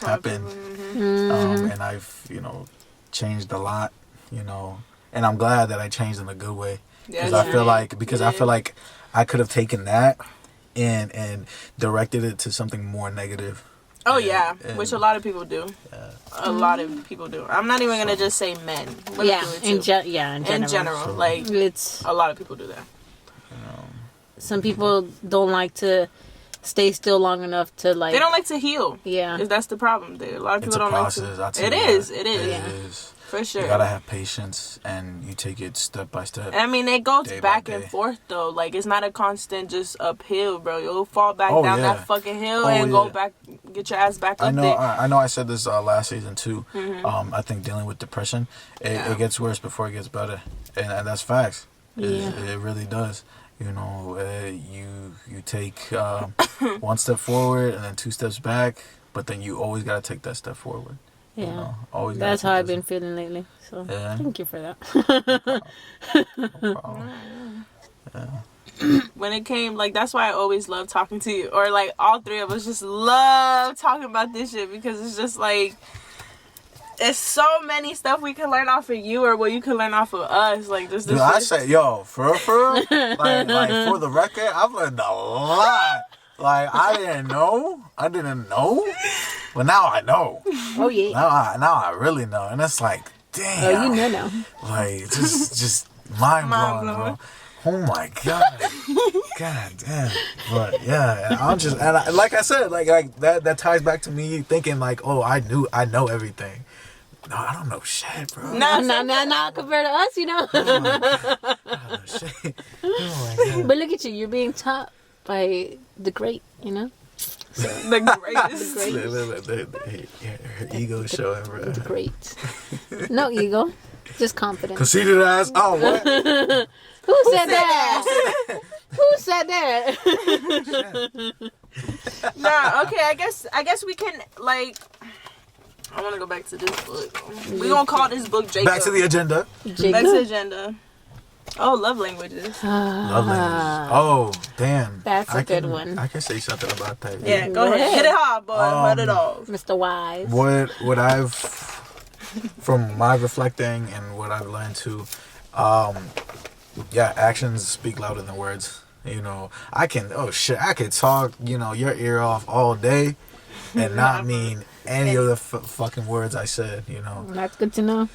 happened, and I've, you know, changed a lot, you know, and I'm glad that I changed in a good way because I feel like I could have taken that and directed it to something more negative. Oh, And- yeah, and- which a lot of people do. A lot of people do. I'm not even going to just say men. Women Yeah, do it in too. general. In general, like, It's a lot of people do that. some people don't like to stay still long enough to like. They don't like to heal. Yeah. That's the problem. A lot of It's people a don't process. I'll like tell to. you It that. is. It is. Yeah. is. For sure. You gotta have patience, and you take it step by step. I mean, it goes Day by back and day. forth though. Like, it's not a constant just uphill, bro. You'll fall back Oh, down yeah. that fucking hill Oh, and go yeah. back, get your ass back I up know. there. I know. I said this last season too. I think dealing with depression, it gets worse before it gets better, and that's facts. It really does. You know, you take one step forward and then 2 steps back, but then you always gotta take that step forward. Yeah. You know, always. That's gotta how take I've that been feeling lately. So Yeah. thank you for that. step. No problem. When it came, like, that's why I always love talking to you. Or, like, all three of us just love talking about this shit because it's just, like, it's so many stuff we can learn off of you or what you can learn off of us. Like, just this Dude, I shit. say, yo, for real, like for the record, I've learned a lot. Like, I didn't know, but now I know. Oh yeah. Now I really know, and it's like, damn. Oh, you know now. Like, just mind blowing, bro. Mind-blowing. Oh my god, god damn. But yeah, and I'm just, like I said, like that ties back to me thinking like, oh, I know everything. No, I don't know shit, bro. Nah, compared to us, you know. I don't know shit. Oh my god. But look at you, you're being taught by the great, you know. The greatest. Her ego showing, bro. The great. No ego, just confidence. Conceited ass. Oh, what? Who said that? Who said that? Nah, okay, I guess we can, like, I want to go back to this book. We gonna call this book Jacob. Back to the agenda. Back to the Jacob. agenda. Oh, love languages. Love language. Oh, damn. That's a good one. I can say something about that. Yeah, go ahead. Hit it hard, boy. Hit it off. Mr. Wise. What I've from my reflecting and what I've learned too, yeah, actions speak louder than words. You know, I could talk, you know, your ear off all day and not mean any of the fucking words I said, you know. That's good to know.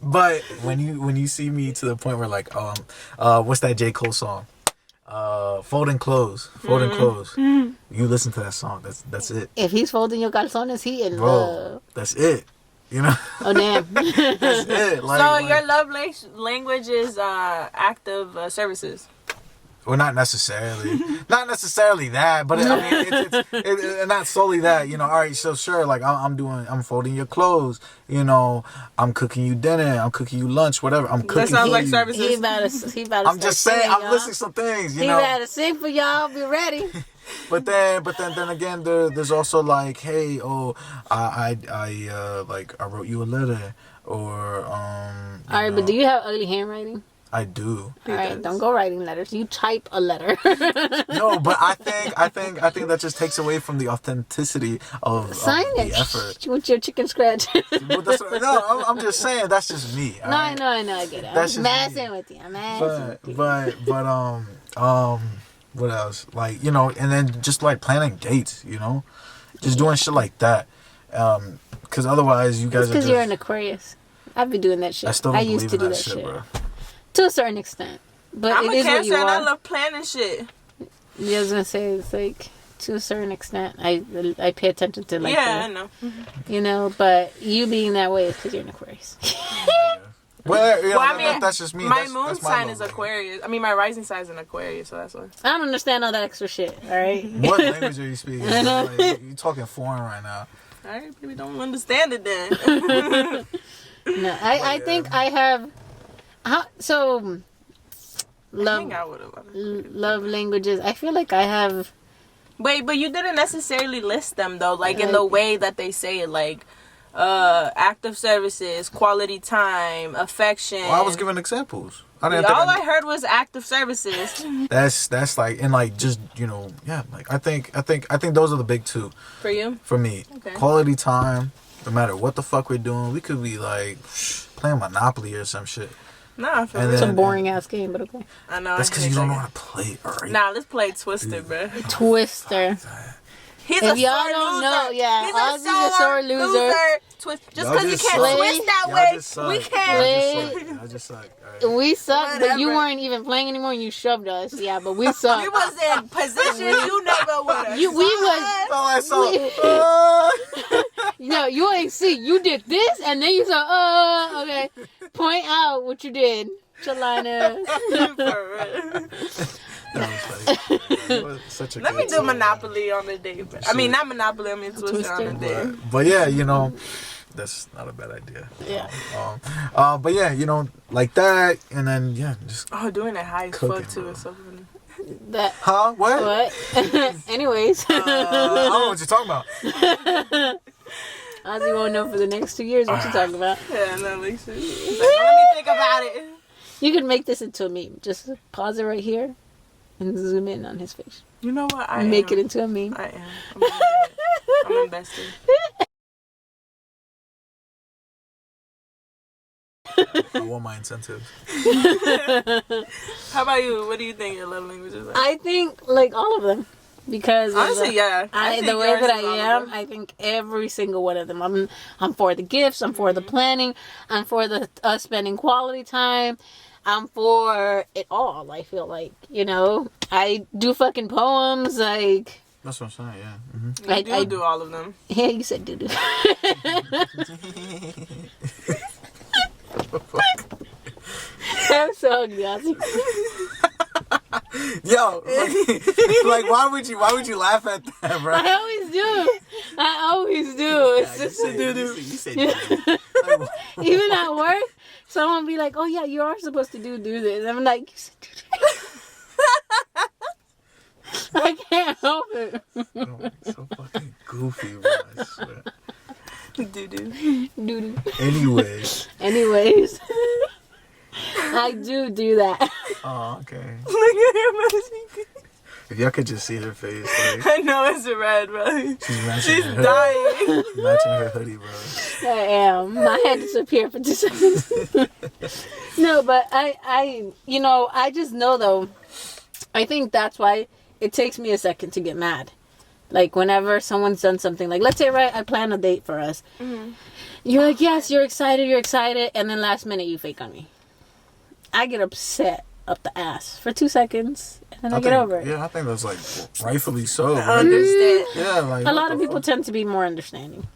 But when you see me to the point where like, what's that J. Cole song? Folding clothes. You listen to that song. That's it, If he's folding your calzones, he in bro. love. That's it. You know. Oh damn. That's it. Like, So like- your love language is act of services. Well, not necessarily that, but I mean, it's not solely that. You know, all right, so sure, like I'm folding your clothes. You know, I'm cooking you dinner. I'm cooking you lunch. Whatever. I'm cooking. That sounds for like you. services. He about to I'm just saying. I'm listing some things. You know. He about to sing for y'all. Be ready. But then again, there's also like, hey, I wrote you a letter, or All right, but do you have ugly handwriting? I do. All right, don't go writing letters. You type a letter. No, but I think that just takes away from the authenticity of Sign the it effort. with your chicken scratch. No, I'm just saying that's just me. No, I know, I get it. That's I'm just messing me. with you. I'm messing with you. But what else? Like, you know, and then just like planning dates, you know, just doing shit like that. Because otherwise, you guys are because just. you're an Aquarius. I've been doing that shit. I still don't used to believe do in that shit. bro. To a certain extent. But I'm it a is what Cancer you and I are. love planning shit. Yeah, I was gonna say it's like to a certain extent. I pay attention to like I know. you know, but you being that way is because you're an Aquarius. Well, yeah, I mean, that's just me. My That's moon my sign love is language. Aquarius. I mean, my rising sign is an Aquarius, so that's why. I don't understand all that extra shit. All right. What language are you speaking? I know. Like, you talking foreign right now. All right, maybe don't understand it then. No, I think I have. So Hang out with him. love languages. I feel like I have. Wait, but you didn't necessarily list them though, like in the way that they say it, like act of services, quality time, affection. Well, I was giving examples. I didn't All think I heard was act of services. that's like, and like, just, you know, yeah, like I think those are the big two For you? for me. Okay. Quality time, no matter what the fuck we're doing. We could be like playing Monopoly or some shit. Nah, for And real. It's a then- boring ass game, but okay. I know. That's I because hate you don't that know game. how to play it, alright? Nah, let's play Twister, bro. Twister. He's If a y'all sore don't loser. know, yeah, He's Ozzy's a sore loser. Just Y'all because you just can't suck. twist that Y'all way, just suck. we Y'all can't. Wait. just suck. Y'all just suck. Alright. We suck, but you Whatever. weren't even playing anymore. And you shoved us. Yeah, but we suck. We was in positions you never would have. We was. Oh, I saw. No, you ain't see. You did this, and then you saw. Okay, point out what you did, Chalina. That was funny. It was such a Let good me do song. Monopoly on the day. I mean, not Monopoly. I mean Twister on the day. But yeah, you know, that's not a bad idea. Yeah. But yeah, you know, like that, and then yeah, just Oh, doing it high as Cooking, fuck too bro. is so funny. That. huh? What? What? Anyways, I don't know what you're talking about. Ozzy won't know for the next 2 years what you're talking about. Yeah, that makes sense. He's like, let me think about it. You can make this into a meme. Just pause it right here and zoom in on his face. You know what? I Make am. it into a meme. I am. I'm gonna do it. I'm invested. I want my incentives. How about you? What do you think your love language is like? I think like all of them because of Honestly, yeah. I think the way yours that I is all of am, them. I think every single one of them. I'm for the gifts. I'm for the planning. I'm for the spending quality time. I'm for it all. I feel like, you know, I do fucking poems. Like That's what I'm saying. Yeah. Mm-hmm. You do all of them. yeah, you said doo doo. I'm so ugly, Ozzy. Yo, like why would you laugh at that, bro? I always do. It's just You said doo-doo. even at work, someone be like, "Oh yeah, you are supposed to do this." I'm like, "You said do." I can't help it. Oh, so fucking goofy, bro. I swear. Doo-doo. Doo-doo. Anyways. I do that. Oh, okay. Look at him. If y'all could just see her face, like I know it's red, bro. she's matching She's her hoodie, dying. matching her hoodie, bro. I am. My head disappeared for 2 seconds. No, but I just know though. I think that's why it takes me a second to get mad. Like whenever someone's done something, like let's say I plan a date for us. Mm-hmm. You're like, yes, you're excited, and then last minute you fake on me. I get upset up the ass for 2 seconds, and then I get over it. Yeah, I think that's like rightfully so. I Right? understand. Yeah, like A lot of people tend to be more understanding.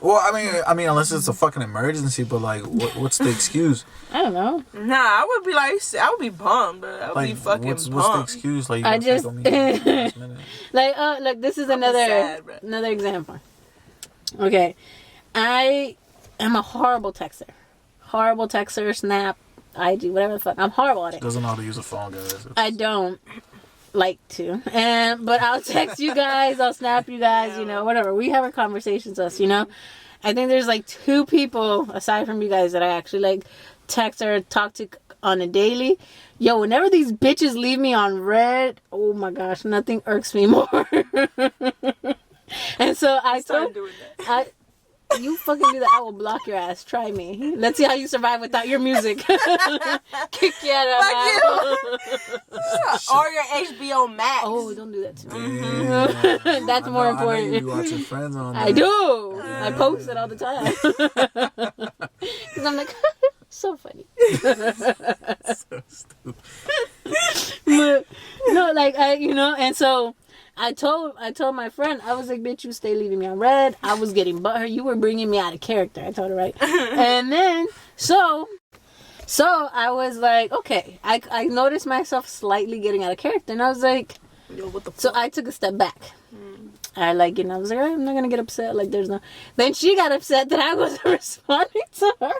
Well, I mean, unless it's a fucking emergency, but like, what's the excuse? I don't know. Nah, I would be like, I would be bummed, but I would Like, be fucking what's bummed. the excuse? Like, you I gonna just take on me last minute? like this is I'm sad, bro. another example. Okay, I am a horrible texter, Snap, IG, whatever the fuck. I'm horrible at it. Doesn't know how to use a phone, guys. I don't like to, but I'll text you guys, I'll snap you guys, you know, whatever. We have our conversations, us, you know. I think there's like 2 people aside from you guys that I actually like text or talk to on a daily. Yo, whenever these bitches leave me on red, oh my gosh, nothing irks me more. And so I told doing that. you fucking do that, I will block your ass. Try me. Let's see how you survive without your music. Kick you out of my house. Or your HBO Max. Oh, don't do that to me. Damn. That's more I important. know you watch your friends on I that. do. I post it all the time. Because I'm like, so funny. So stupid. But, no, like, and so I told my friend, I was like, bitch, you stay leaving me on red. I was getting butthurt. You were bringing me out of character. I told her, right? And then, so I was like, okay. I noticed myself slightly getting out of character. And I was like, Yo, what the fuck? so I took a step back. I like, I was like, all right, I'm not going to get upset. Like, there's no. Then she got upset that I wasn't responding to her.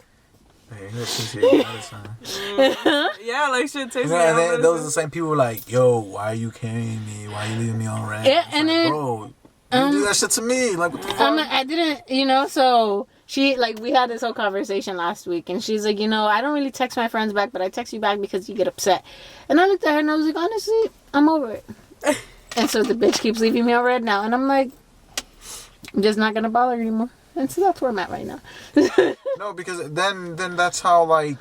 Hey, you appreciate that, Yeah, like shit takes me and out. then those are the same people who like, yo, why are you carrying me? Why are you leaving me on red? Yeah, It's and like, then, bro, you do that shit to me. Like, what the fuck? I didn't, so she, like, we had this whole conversation last week, and she's like, I don't really text my friends back, but I text you back because you get upset. And I looked at her and I was like, honestly, I'm over it. And so the bitch keeps leaving me on red now, and I'm like, I'm just not gonna bother anymore. And so that's where I'm at right now. No, because then that's how like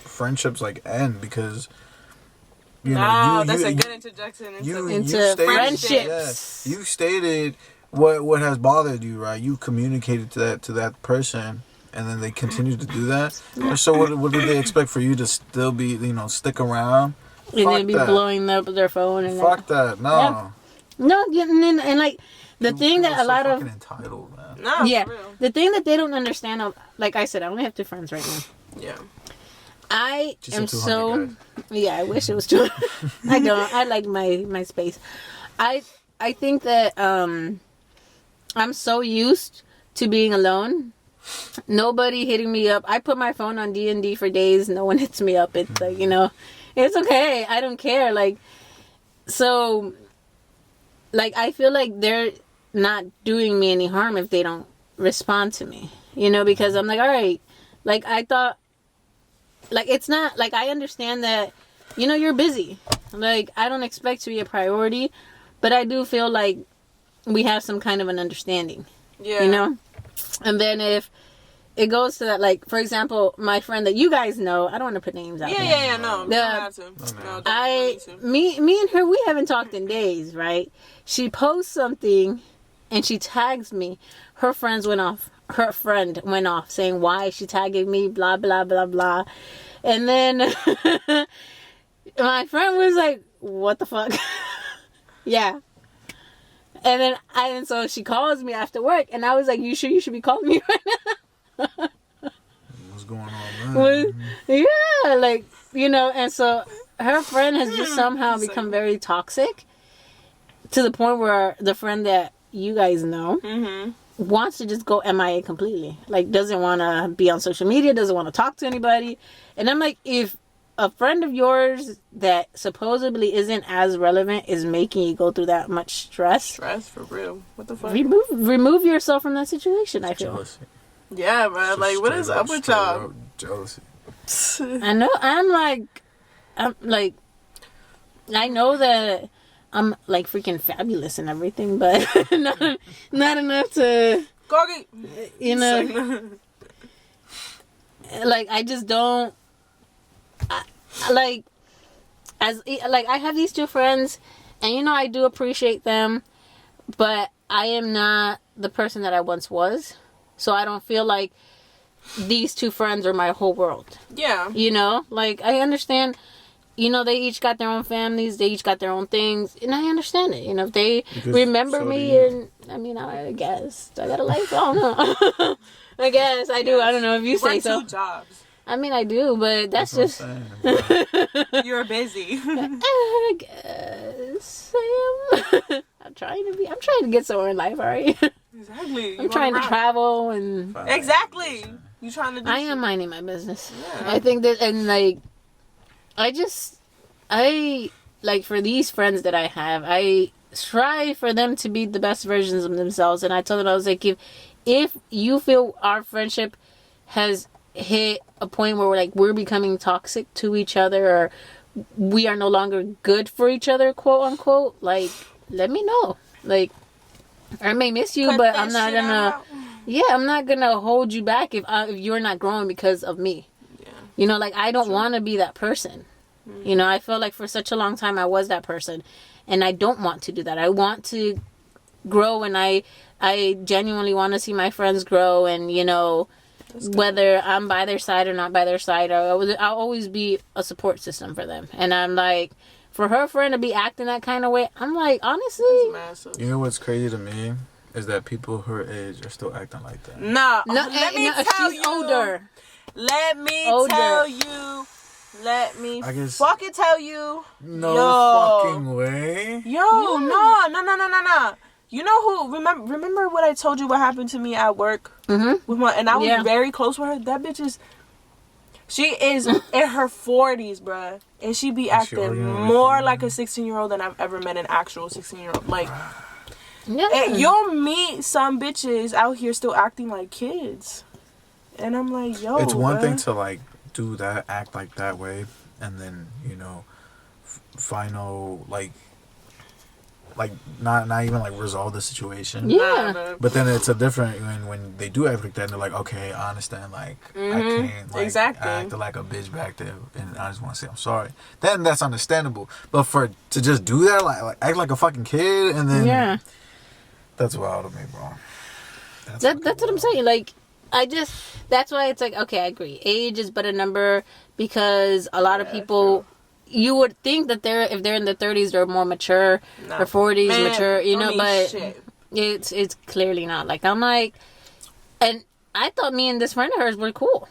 friendships like end, because that's a good interjection into stated, friendships. Yeah, you stated what has bothered you, right? You communicated to that person, and then they continue to do that. So what do they expect for you to still be, stick around? And Fuck then be that. blowing up their phone and Fuck that. No. Yeah. No, and like the thing that a lot of fucking entitled, man. Nah, yeah, for real. the thing that they don't understand, like I said, I only have 2 friends right now. Yeah. I She am said 200, so guys. yeah. I wish it was 200. I don't. I like my space. I think that I'm so used to being alone. Nobody hitting me up. I put my phone on D&D for days. No one hits me up. It's like, it's okay. I don't care. Like, so, like, I feel like they're not doing me any harm if they don't respond to me, because I'm like, all right, like, I thought, like, it's not, like, I understand that, you're busy. Like, I don't expect to be a priority, but I do feel like we have some kind of an understanding, Yeah. And then if it goes to that, like, for example, my friend that you guys know, I don't want to put names out there. Yeah, no. You don't have to. No, don't need to. Me and her, we haven't talked in days, right? She posts something and she tags me. Her friend went off saying, why is she tagging me, blah, blah, blah, blah. And then my friend was like, what the fuck? Yeah. And so she calls me after work, and I was like, you sure you should be calling me right now? What's going on, man? Yeah, like, and so her friend has just somehow become very toxic to the point where the friend that you guys know wants to just go MIA completely. Like, doesn't want to be on social media, doesn't want to talk to anybody. And I'm like, if a friend of yours that supposedly isn't as relevant is making you go through that much stress, For real. What the fuck? remove yourself from that situation, I feel. Jealousy. Yeah, bro. Just Like, what is straight up with straight y'all? up jealousy. I know, I know that I'm like freaking fabulous and everything, but not enough to, Corgi. like, I just don't, I have these 2 friends, and I do appreciate them, but I am not the person that I once was, so I don't feel like these 2 friends are my whole world. Yeah. Like, I understand you know, they each got their own families, they each got their own things, and I understand it. You know, if they remember me, and I mean, I guess I got a life. I don't know. I guess I do. I don't know if you say so. 2 jobs. I mean, I do, but that's just. You're busy. I guess I am. I'm trying to get somewhere in life, alright? Exactly. I'm trying to travel and. Exactly. You trying to do I am minding my business. Yeah. I think that, and like, I like, for these friends that I have, I strive for them to be the best versions of themselves. And I told them, I was like, if you feel our friendship has hit a point where we're becoming toxic to each other, or we are no longer good for each other, quote unquote, like, let me know. Like, I may miss you, but I'm not gonna. Yeah, I'm not gonna hold you back if you're not growing because of me. Yeah. You know, like, I don't want to be that person. Mm-hmm. You know, I feel like for such a long time I was that person, and I don't want to do that. I want to grow, and I genuinely want to see my friends grow, and, you know, whether I'm by their side or not by their side, I'll always be a support system for them. And I'm like, for her friend to be acting that kind of way, I'm like, honestly, you know what's crazy to me is that people her age are still acting like that. No, let me tell you. Older. Let me tell you. Let me fucking tell you. No fucking way. Yo, no. You know who? Remember what I told you? What happened to me at work? Mm-hmm. And I was very close with her. That bitch is. She is in her 40s, bruh, and she be acting more like a 16-year-old than I've ever met an actual 16-year-old. Like, and you'll meet some bitches out here still acting like kids, and I'm like, yo. It's one thing to like do that, act like that way, and then, you know, final like not even like resolve the situation. Yeah. But then it's a different when they do act like that, and they're like, okay, I understand. Like, I can't. Like, exactly. I acted like a bitch back there, and I just want to say I'm sorry. Then that's understandable. But to just do that, like act like a fucking kid, and then that's wild to me, bro. That's what I'm saying. Like, that's why it's like, okay, I agree. Age is but a number, because a lot of people. You would think that if they're in their 30s, they're more mature, or 40s mature, you know, but it's clearly not. Like, I'm like, and I thought me and this friend of hers were cool,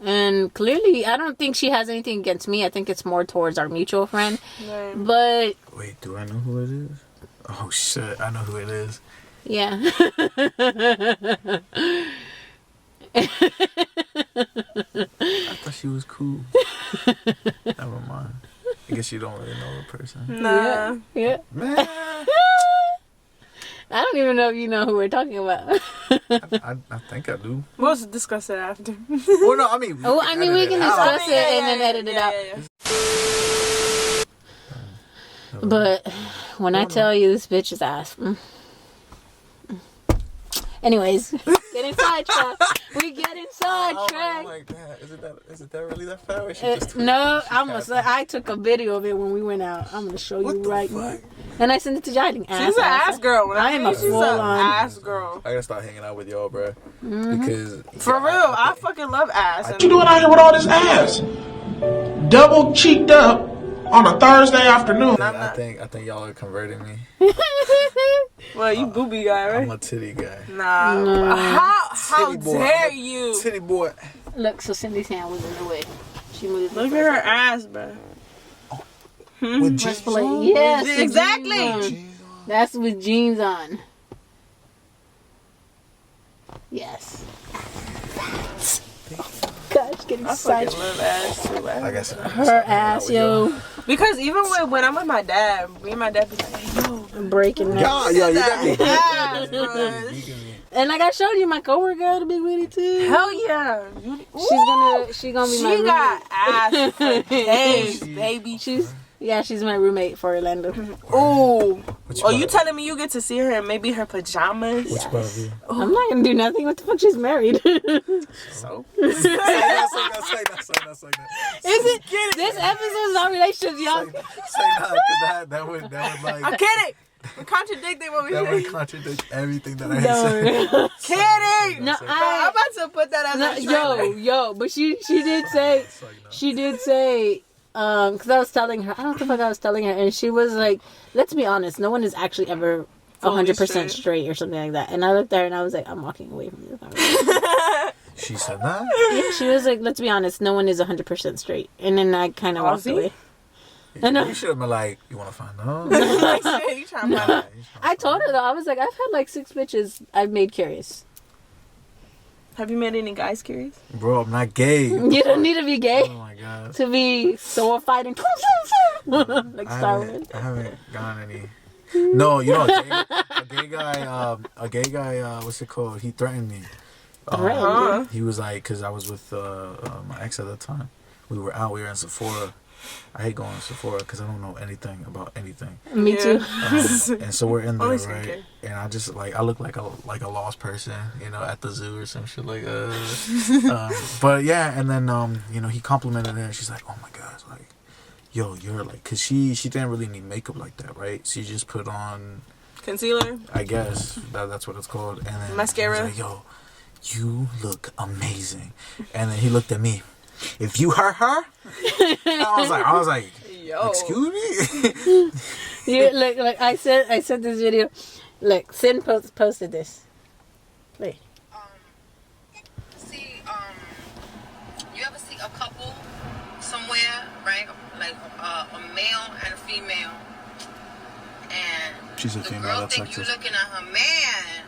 and clearly I don't think she has anything against me. I think it's more towards our mutual friend. Right. But wait, do I know who it is? Oh shit, I know who it is. Yeah. I thought she was cool. Never mind. I guess you don't really know the person. Nah. Yeah. Man. I don't even know if you know who we're talking about. I think I do. We'll discuss it after. Well, no, I mean. We can discuss it and then edit it out. Yeah. But when I tell you this bitch is ass. Anyways, getting sidetracked. We getting sidetracked. Oh my god, is it that really that fat? Or she just no, I took a video of it when we went out. I'm gonna show you right now. And I sent it to Jayden. She's an ass girl. I am a full on ass girl. I gotta start hanging out with y'all, bro. Because for real, I fucking love ass. What you doing out here with all this ass? Double cheeked up on a Thursday afternoon. I think y'all are converting me. Well, you booby guy, right? I'm a titty guy. Nah. No. How dare you? Titty boy. Look, so Cindy's hand was in the way. She moved. Look at her ass, bro. With jeans on? Yes, exactly. That's with jeans on. Yes. Gosh, getting I fucking love ass too. Like I said, her ass, yo. Because even when I'm with my dad, me and my dad be like, hey, yo, I'm breaking up. Yeah, you got me. ass, bro. And like I showed you, my coworker got a big witty too. Hell yeah. She's gonna be She my roommate. got ass for days, baby. She's my roommate for Orlando. Ooh. Oh, you telling me you get to see her in maybe her pajamas? Which part of you? I'm not gonna do nothing. What the fuck? She's married. So? Say that. Is it? This episode's not relationships, y'all. Say that, because that would like. I'm kidding. We're contradicting what we That say. would contradict everything that I said. No. Kidding. No, I'm about to put that as a trailer. Yo, but she did say, she did say, because I was telling her, I don't know what the fuck I was telling her, and she was like, let's be honest, no one is actually ever 100% straight or something like that. And I looked at her and I was like, I'm walking away from this conversation. She said that? Yeah, she was like, let's be honest, no one is 100% straight. And then I kind of walked away. You should have been like, you want to find out? Like, shit, you trying to find out. I told her though, I was like, I've had like 6 bitches I've made curious. Have you made any guys curious? Bro, I'm not gay. You don't need to be gay Oh my god. to be sword fighting. Like Star Wars. I haven't gotten any. No, you know, a gay guy, what's it called? He threatened me. He was like, because I was with my ex at the time. We were in Sephora. I hate going to Sephora because I don't know anything about anything. Me too. And so we're in there, Always right? okay. And I just I look like a lost person, you know, at the zoo or some shit like that. But yeah, and then you know, he complimented her. And she's like, oh my gosh, like, yo, you're like, cause she didn't really need makeup like that, right? She just put on Concealer? I guess that's what it's called. And then Mascara? he was like, yo, you look amazing. And then he looked at me. If you hurt her, I was like, Yo. excuse me. You like I sent this video. Look, Sin posted this. Wait. See, you ever see a couple somewhere, right? Like a male and a female, and She's a the female, girl that's think you sexist. looking at her man,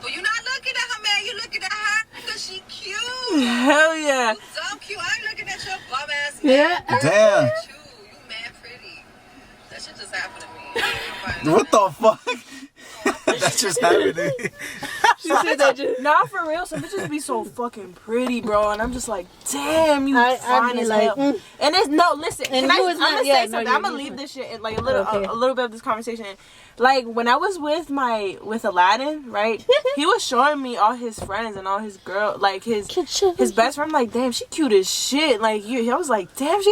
but you're not looking at her man. You're looking at her because she cute. Hell yeah. You so cute. I ain't looking at your bum ass. Yeah. Damn. You mad pretty. That shit just happened to me. What the fuck? That just happened to me. She said that just. Nah, for real, some bitches be so fucking pretty, bro. And I'm just like, damn, you I'd fine be as like, hell. And it's, no, listen. And I'm you was gonna not- say yeah, no, something. you- I'm gonna you- leave this shit in like a little, Okay. a little bit of this conversation. Like, when I was with Aladdin, right? He was showing me all his friends and all his girl, like his best friend. I'm like, damn, she cute as shit. Like, I was like, damn, he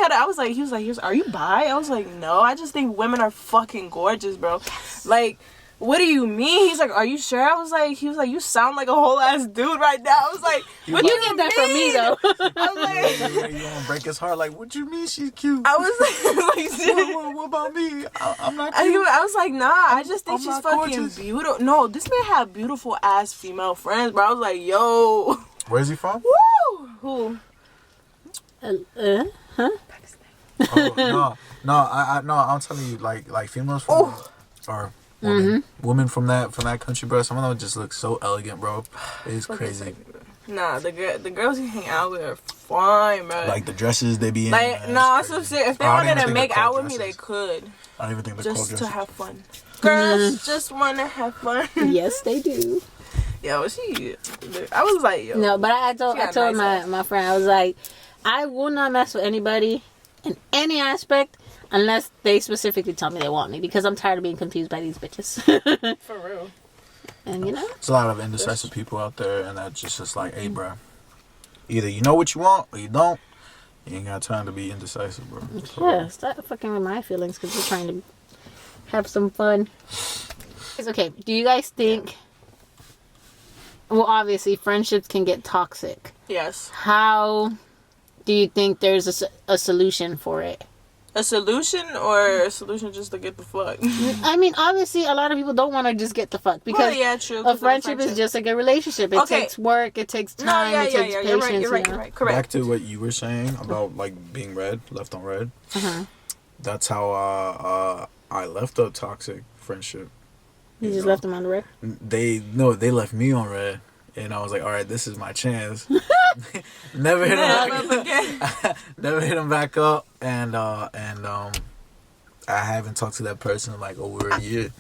was like, are you bi? I was like, no, I just think women are fucking gorgeous, bro. Like, what do you mean? He's like, are you sure? He was like, you sound like a whole ass dude right now. I was like, what You you get that from me though. I was like, You gonna break his heart? Like, what you mean she's cute? I was like, shit. What about me? I'm not cute. I was like, nah, I just think I'm she's not fucking gorgeous. beautiful. No, this man had beautiful ass female friends, bro. I was like, yo. Where's he from? Woo! Who? Huh? Oh, no, I'm telling you, like females from or women from that country, bro. Some of them just look so elegant, bro. It's crazy. Nah, the girls you hang out with are fine, bro. Like the dresses they be in. Like, man, no, it's so crazy. shit. If they I don't wanted even to think make they're out called with me, they dresses. could. I don't even think they're called Just to dresses. have fun. Girls just want to have fun. Yes, they do. Yo, I was like, yo. No, but I told She got nice my friend, I was like, I will not mess with anybody in any aspect unless they specifically tell me they want me, because I'm tired of being confused by these bitches. For real. And you know, There's a lot of indecisive people out there, and that's just like, hey, bro. Either you know what you want or you don't. You ain't got time to be indecisive, bro. So, yeah, stop fucking with my feelings because we're trying to have some fun. It's okay. Do you guys think? Well, obviously, friendships can get toxic. Yes. How do you think there's a solution for it? A solution or a solution just to get the fuck? I mean, obviously, a lot of people don't want to just get the fuck because Well, yeah, true, 'cause a of friendship is just like a relationship. It Okay. takes work, it takes No, time, yeah, it yeah, takes yeah. patience. You're right. You're right. you know? You're right. Correct. back to what you were saying about like being left on red. That's how I left a toxic friendship. You just know? left them on the red. They left me on red, and I was like, all right, this is my chance. Never hit him back. Never hit him back up, and I haven't talked to that person in like over a year.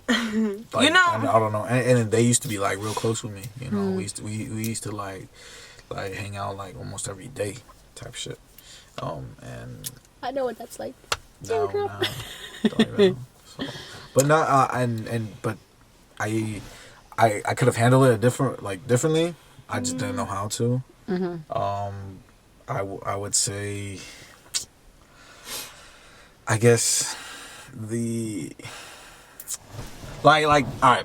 Like, You know- I don't know, and they used to be like real close with me. You know, we used to like hang out like almost every day, type shit. And I know what that's like. now, don't even know. So, but not but I could have handled it differently. I just didn't know how to. I would say, I guess like all right.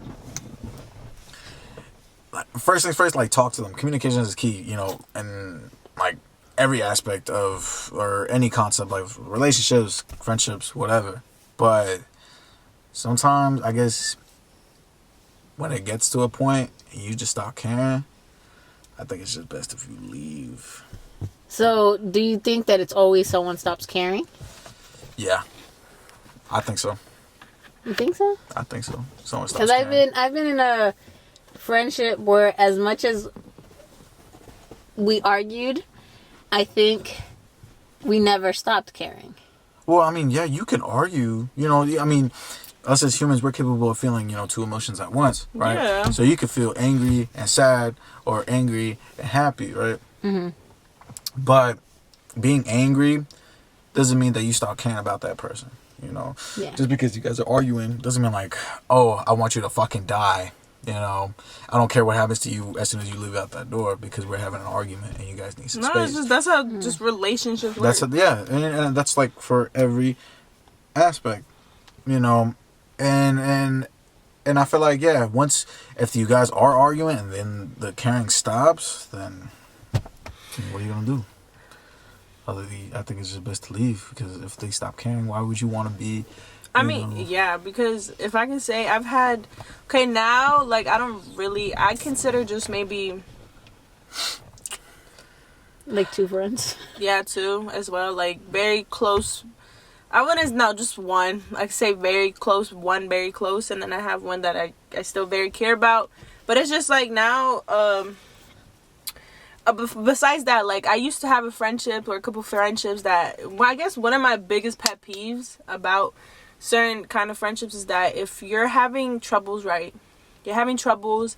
First things first, like talk to them. Communication is key, you know, and like every aspect of, or any concept, like relationships, friendships, whatever. But sometimes, I guess, when it gets to a point and you just stop caring, I think it's just best if you leave. So, do you think that it's always someone stops caring? Yeah, I think so. You think so? I think so. Someone stops Because I've been in a friendship where, as much as we argued, I think we never stopped caring. Well, I mean, yeah, you can argue. You know, I mean, us as humans, we're capable of feeling, you know, two emotions at once, right? Yeah. So you could feel angry and sad, or angry and happy, right? Mm-hmm. But being angry doesn't mean that you stop caring about that person, you know? Yeah. Just because you guys are arguing doesn't mean like, oh, I want you to fucking die. You know, I don't care what happens to you as soon as you leave out that door because we're having an argument and you guys need some No, space. it's just, that's how just relationships work. And that's like for every aspect, you know, and I feel like, yeah, once, if you guys are arguing and then the caring stops, then what are you gonna do? I think it's just best to leave, because if they stop caring, why would you want to be? I mean, yeah, because if I can say, I've had, okay, now, like, I consider just maybe, Like two friends. yeah, two as well, like, very close. I wouldn't, no, just one. I could say very close, one very close, and then I have one that I still very care about. But it's just like now, besides that, like, I used to have a friendship or a couple friendships that, well, I guess one of my biggest pet peeves about certain kind of friendships is that if you're having troubles, right, you're having troubles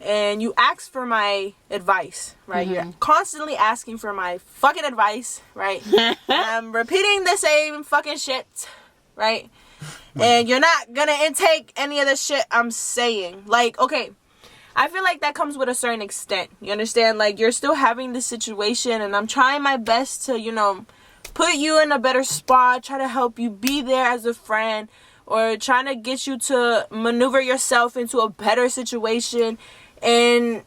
and you ask for my advice, right, Mm-hmm. you're constantly asking for my fucking advice, right, and I'm repeating the same fucking shit, right, and you're not gonna intake any of the shit I'm saying. Like, okay, I feel like that comes with a certain extent, you understand? Like, you're still having this situation and I'm trying my best to, you know, put you in a better spot, try to help you be there as a friend, or trying to get you to maneuver yourself into a better situation, and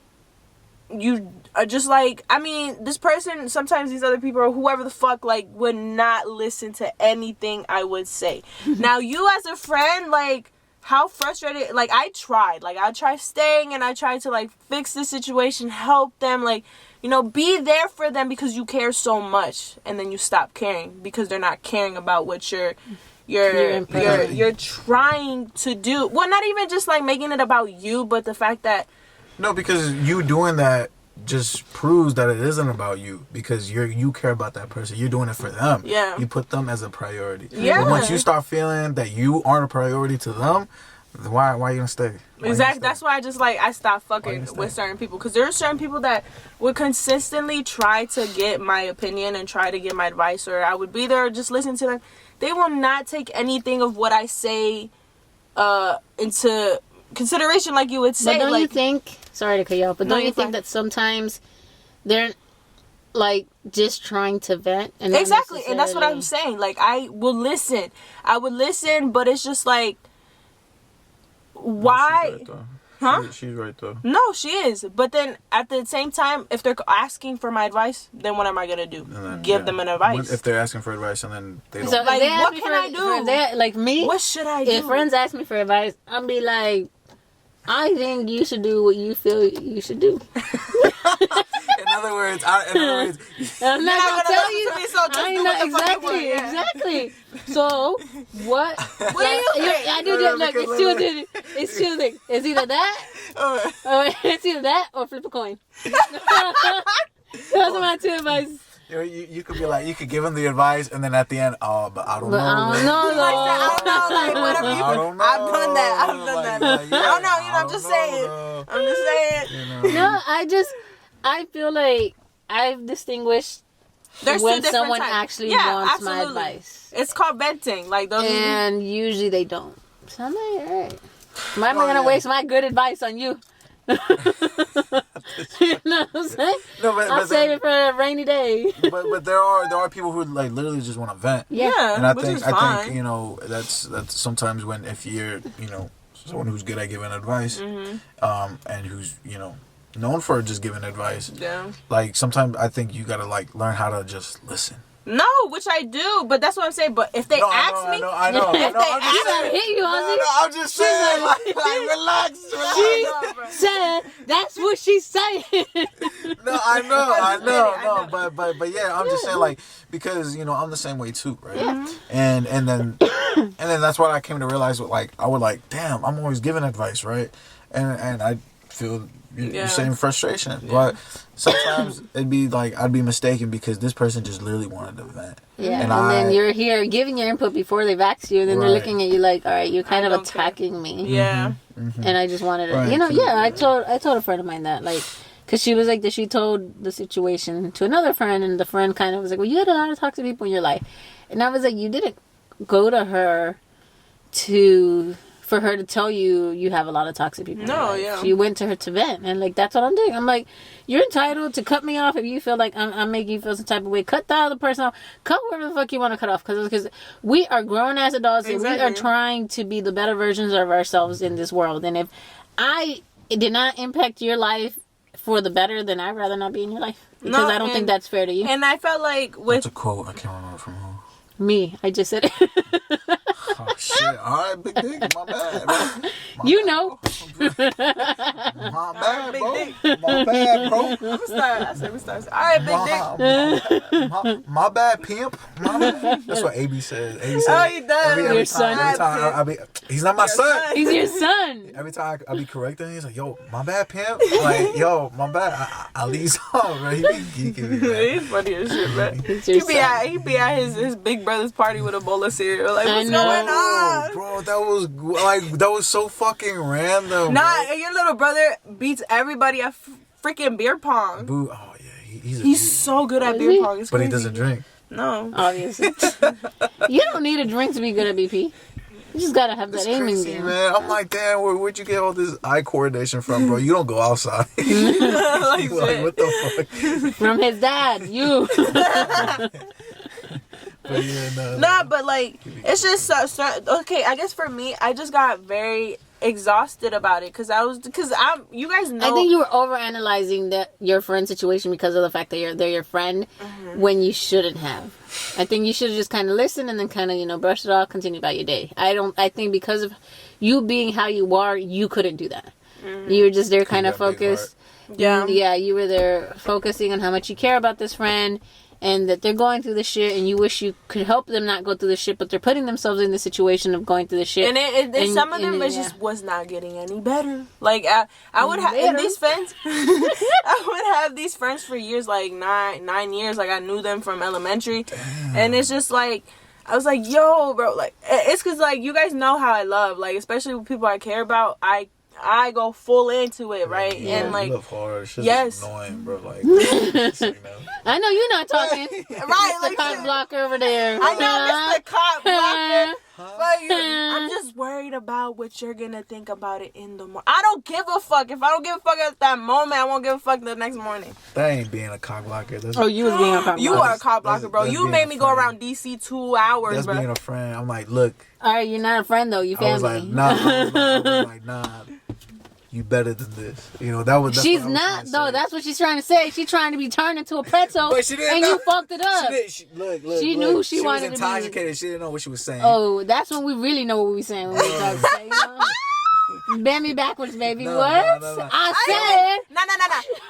you are just like, I mean, this person, sometimes these other people or whoever the fuck, like, would not listen to anything I would say. Now, you as a friend, like, how frustrated, like, I tried staying, and I tried to, like, fix the situation, help them, like, you know, be there for them because you care so much, and then you stop caring because they're not caring about what you're trying to do. Well, not even just like making it about you, but the fact that, no, because you doing that just proves that it isn't about you, because you care about that person. You're doing it for them. Yeah. You put them as a priority. Yeah. But once you start feeling that you aren't a priority to them, then why are you gonna stay? exactly, that's why I just, like, I stopped fucking with certain people, because there are certain people that would consistently try to get my opinion and try to get my advice, or I would be there just listen to them. They will not take anything of what I say into consideration, like you would say. But don't like, you think, sorry to cut you off, but No, don't you you're think fine. that sometimes they're like just trying to vent? And not exactly, and that's what I'm necessarily- saying. Like, I would listen, but it's just like, why? Huh? She's right though. No, she is. But then at the same time, if they're asking for my advice, then what am I gonna do? And then, Give them an advice. If they're asking for advice and then they don't. So, if like, they ask what me can for- I do? for that, like me, What should I do? if friends ask me for advice, I'll be like, I think you should do what you feel you should do. in other words, I'm not not gonna gonna tell listen you. to me, so just I do know what the fuck you want, yeah. exactly. So what? What do you think? I do that. Look, it's two things. It's either that, or it's either that, or flip a coin. Those are my two advice. you could be like, you could give them the advice, and then at the end, oh, but I don't But know. I don't know. I don't know, like, whatever you I don't know. I've done that. Like, yeah, I don't know, you know, I'm just saying. though. I'm just saying. You know? No, I feel like I've distinguished There's two when different someone types. actually Yeah, wants absolutely. my advice, It's called venting. Like, those and usually they don't. So I'm like, all right, why am I Oh, gonna yeah. waste my good advice on you? You know what I'm saying? No, but, I'll but, save then, it for a rainy day. but there are people who like literally just want to vent. Yeah, And I which think is fine. you know, that's sometimes when, if you're, you know, someone who's good at giving advice, Mm-hmm. and who's, you know, known for just giving advice. Yeah. Like sometimes I think you gotta like learn how to just listen. No, which I do, but that's what I'm saying. But if they ask me, I know. if they I'm ask just hit you, Ozzy. I'm just saying, like relax. She said that's what she's saying. No, I know. But yeah, I'm just saying, like, because I'm the same way too, right? Yeah. And then that's what I came to realize. With like, I would like, damn, I'm always giving advice, right? And I feel the same frustration, but sometimes it'd be like I'd be mistaken because this person just literally wanted to vent. Yeah, and then you're here giving your input before they've asked you, and then they're looking at you like, all right, you're kind of attacking me. Yeah. Mm-hmm. And I just wanted to, I told a friend of mine that, like, because she was like, she told the situation to another friend, and the friend kind of was like, well, you had a lot of toxic people in your life. And I was like, you didn't go to her for her to tell you have a lot of toxic people. No, yeah. She went to her to vent, and like that's what I'm doing. I'm like, you're entitled to cut me off if you feel like I'm making you feel some type of way. Cut the other person off. Cut whatever the fuck you want to cut off, because we are grown ass adults and we are trying to be the better versions of ourselves in this world. And if it did not impact your life for the better, then I'd rather not be in your life, because I don't think that's fair to you. And I felt like That's a quote. I can't remember from who. Me, I just said it. Oh shit! All right, big dick. My bad. Bro. You know. My bad, bro. My bad, bro. we start. All right, big dick. My bad, pimp. My bad. That's what AB says. AB says. Oh, he does. Every time he's not my son. He's your son. Every time I be correcting him, he's like, yo, my bad, pimp. Like, yo, my bad. I leave some, bro. He be geeking me, man. He's funny as shit, man. He He be at his big brother's party with a bowl of cereal. Like, what's going on? Bro, that was so fucking random. Nah, and your little brother beats everybody at freaking beer pong. Boo. Oh yeah, he's so good at beer pong. It's but crazy. he doesn't drink. No, obviously. You don't need a drink to be good at BP. You just gotta have that aiming crazy, game. Man. I'm like, damn, where'd you get all this eye coordination from, bro? You don't go outside. like, what the fuck? From his dad, you. But yeah, nah, but like, it's just okay. I guess for me, I just got very exhausted about it because you guys know. I think you were overanalyzing your friend situation because of the fact that they're your friend when you shouldn't have. I think you should have just kind of listened and then kind of brush it off, continue about your day. I think because of you being how you are, you couldn't do that. You were just there kind of focused. Yeah, you were there focusing on how much you care about this friend. And that they're going through the shit, and you wish you could help them not go through the shit, but they're putting themselves in the situation of going through the shit. And some of them just was not getting any better. Like I would have these friends. I would have these friends for years, like 9 years. Like I knew them from elementary, and it's just like I was like, yo, bro. Like it's because like you guys know how I love, like especially with people I care about. I go full into it, right? Yeah, and like, love hard. Shit's yes, annoying, bro. Like, I know you're not talking. Right, like the cock blocker over there. I know, Mr. Cock Blocker. But I'm just worried about what you're gonna think about it in the morning. I don't give a fuck. If I don't give a fuck at that moment, I won't give a fuck the next morning. That ain't being a cock blocker. You was being a cock blocker. You are a cock blocker, bro. You made me go around DC 2 hours, that's bro. Being a friend. I'm like, look. All right, you're not a friend though. You family. I was like, nah. You better than this. That was. She's not though. That's what she's trying to say. She's trying to be turned into a pretzel, but she didn't and know. you fucked it up. Look. She knew she wanted was to be intoxicated. She didn't know what she was saying. Oh, that's when we really know what we were saying. When we were trying to say, bend me backwards, baby. No, what? no. I said. No.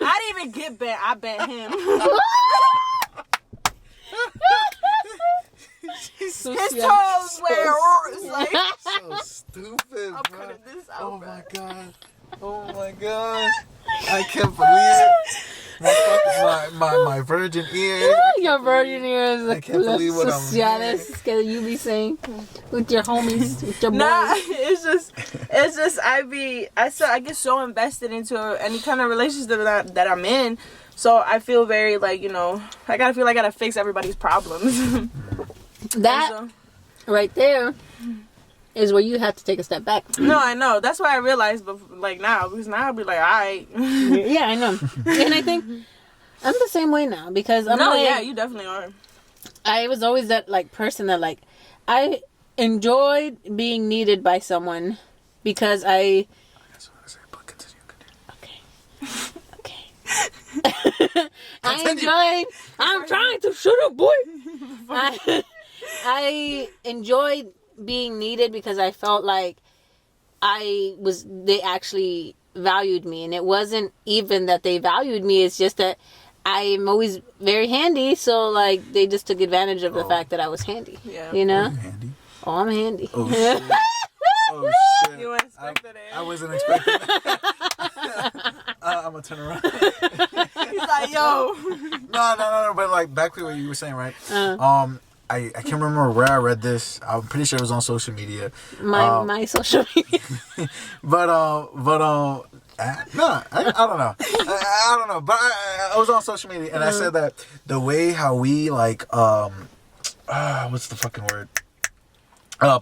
I didn't even get bent. I bent him. So his toes were like so stupid, I'm bro. cutting this out, Oh my gosh. I can't believe it. My virgin ears. Your virgin ears. I can't believe what I'm hearing. That you be saying with your homies, with your boys. Nah, it's just I get so invested into any kind of relationship that I'm in. So I feel very like, I gotta fix everybody's problems. That right there is where you have to take a step back. No, I know. That's why I realized, but like now, because now I'll be like, all right. Yeah, I know. And I think I'm the same way now because you definitely are. I was always that like person that like I enjoyed being needed by someone because I. Okay. I'm trying to shut up, boy. I enjoyed being needed because I felt like they actually valued me. And it wasn't even that they valued me, it's just that I'm always very handy, so like they just took advantage of the fact that I was handy. Yeah. You know? Handy? Oh, I'm handy. Oh shit. Oh shit. You weren't expecting it. I wasn't expecting that. I'm gonna turn around. He's like, yo. No, but like back to what you were saying, right? I can't remember where I read this. I'm pretty sure it was on social media. My social media. but no, I don't know. I don't know. But I was on social media and I said that the way how we like what's the fucking word?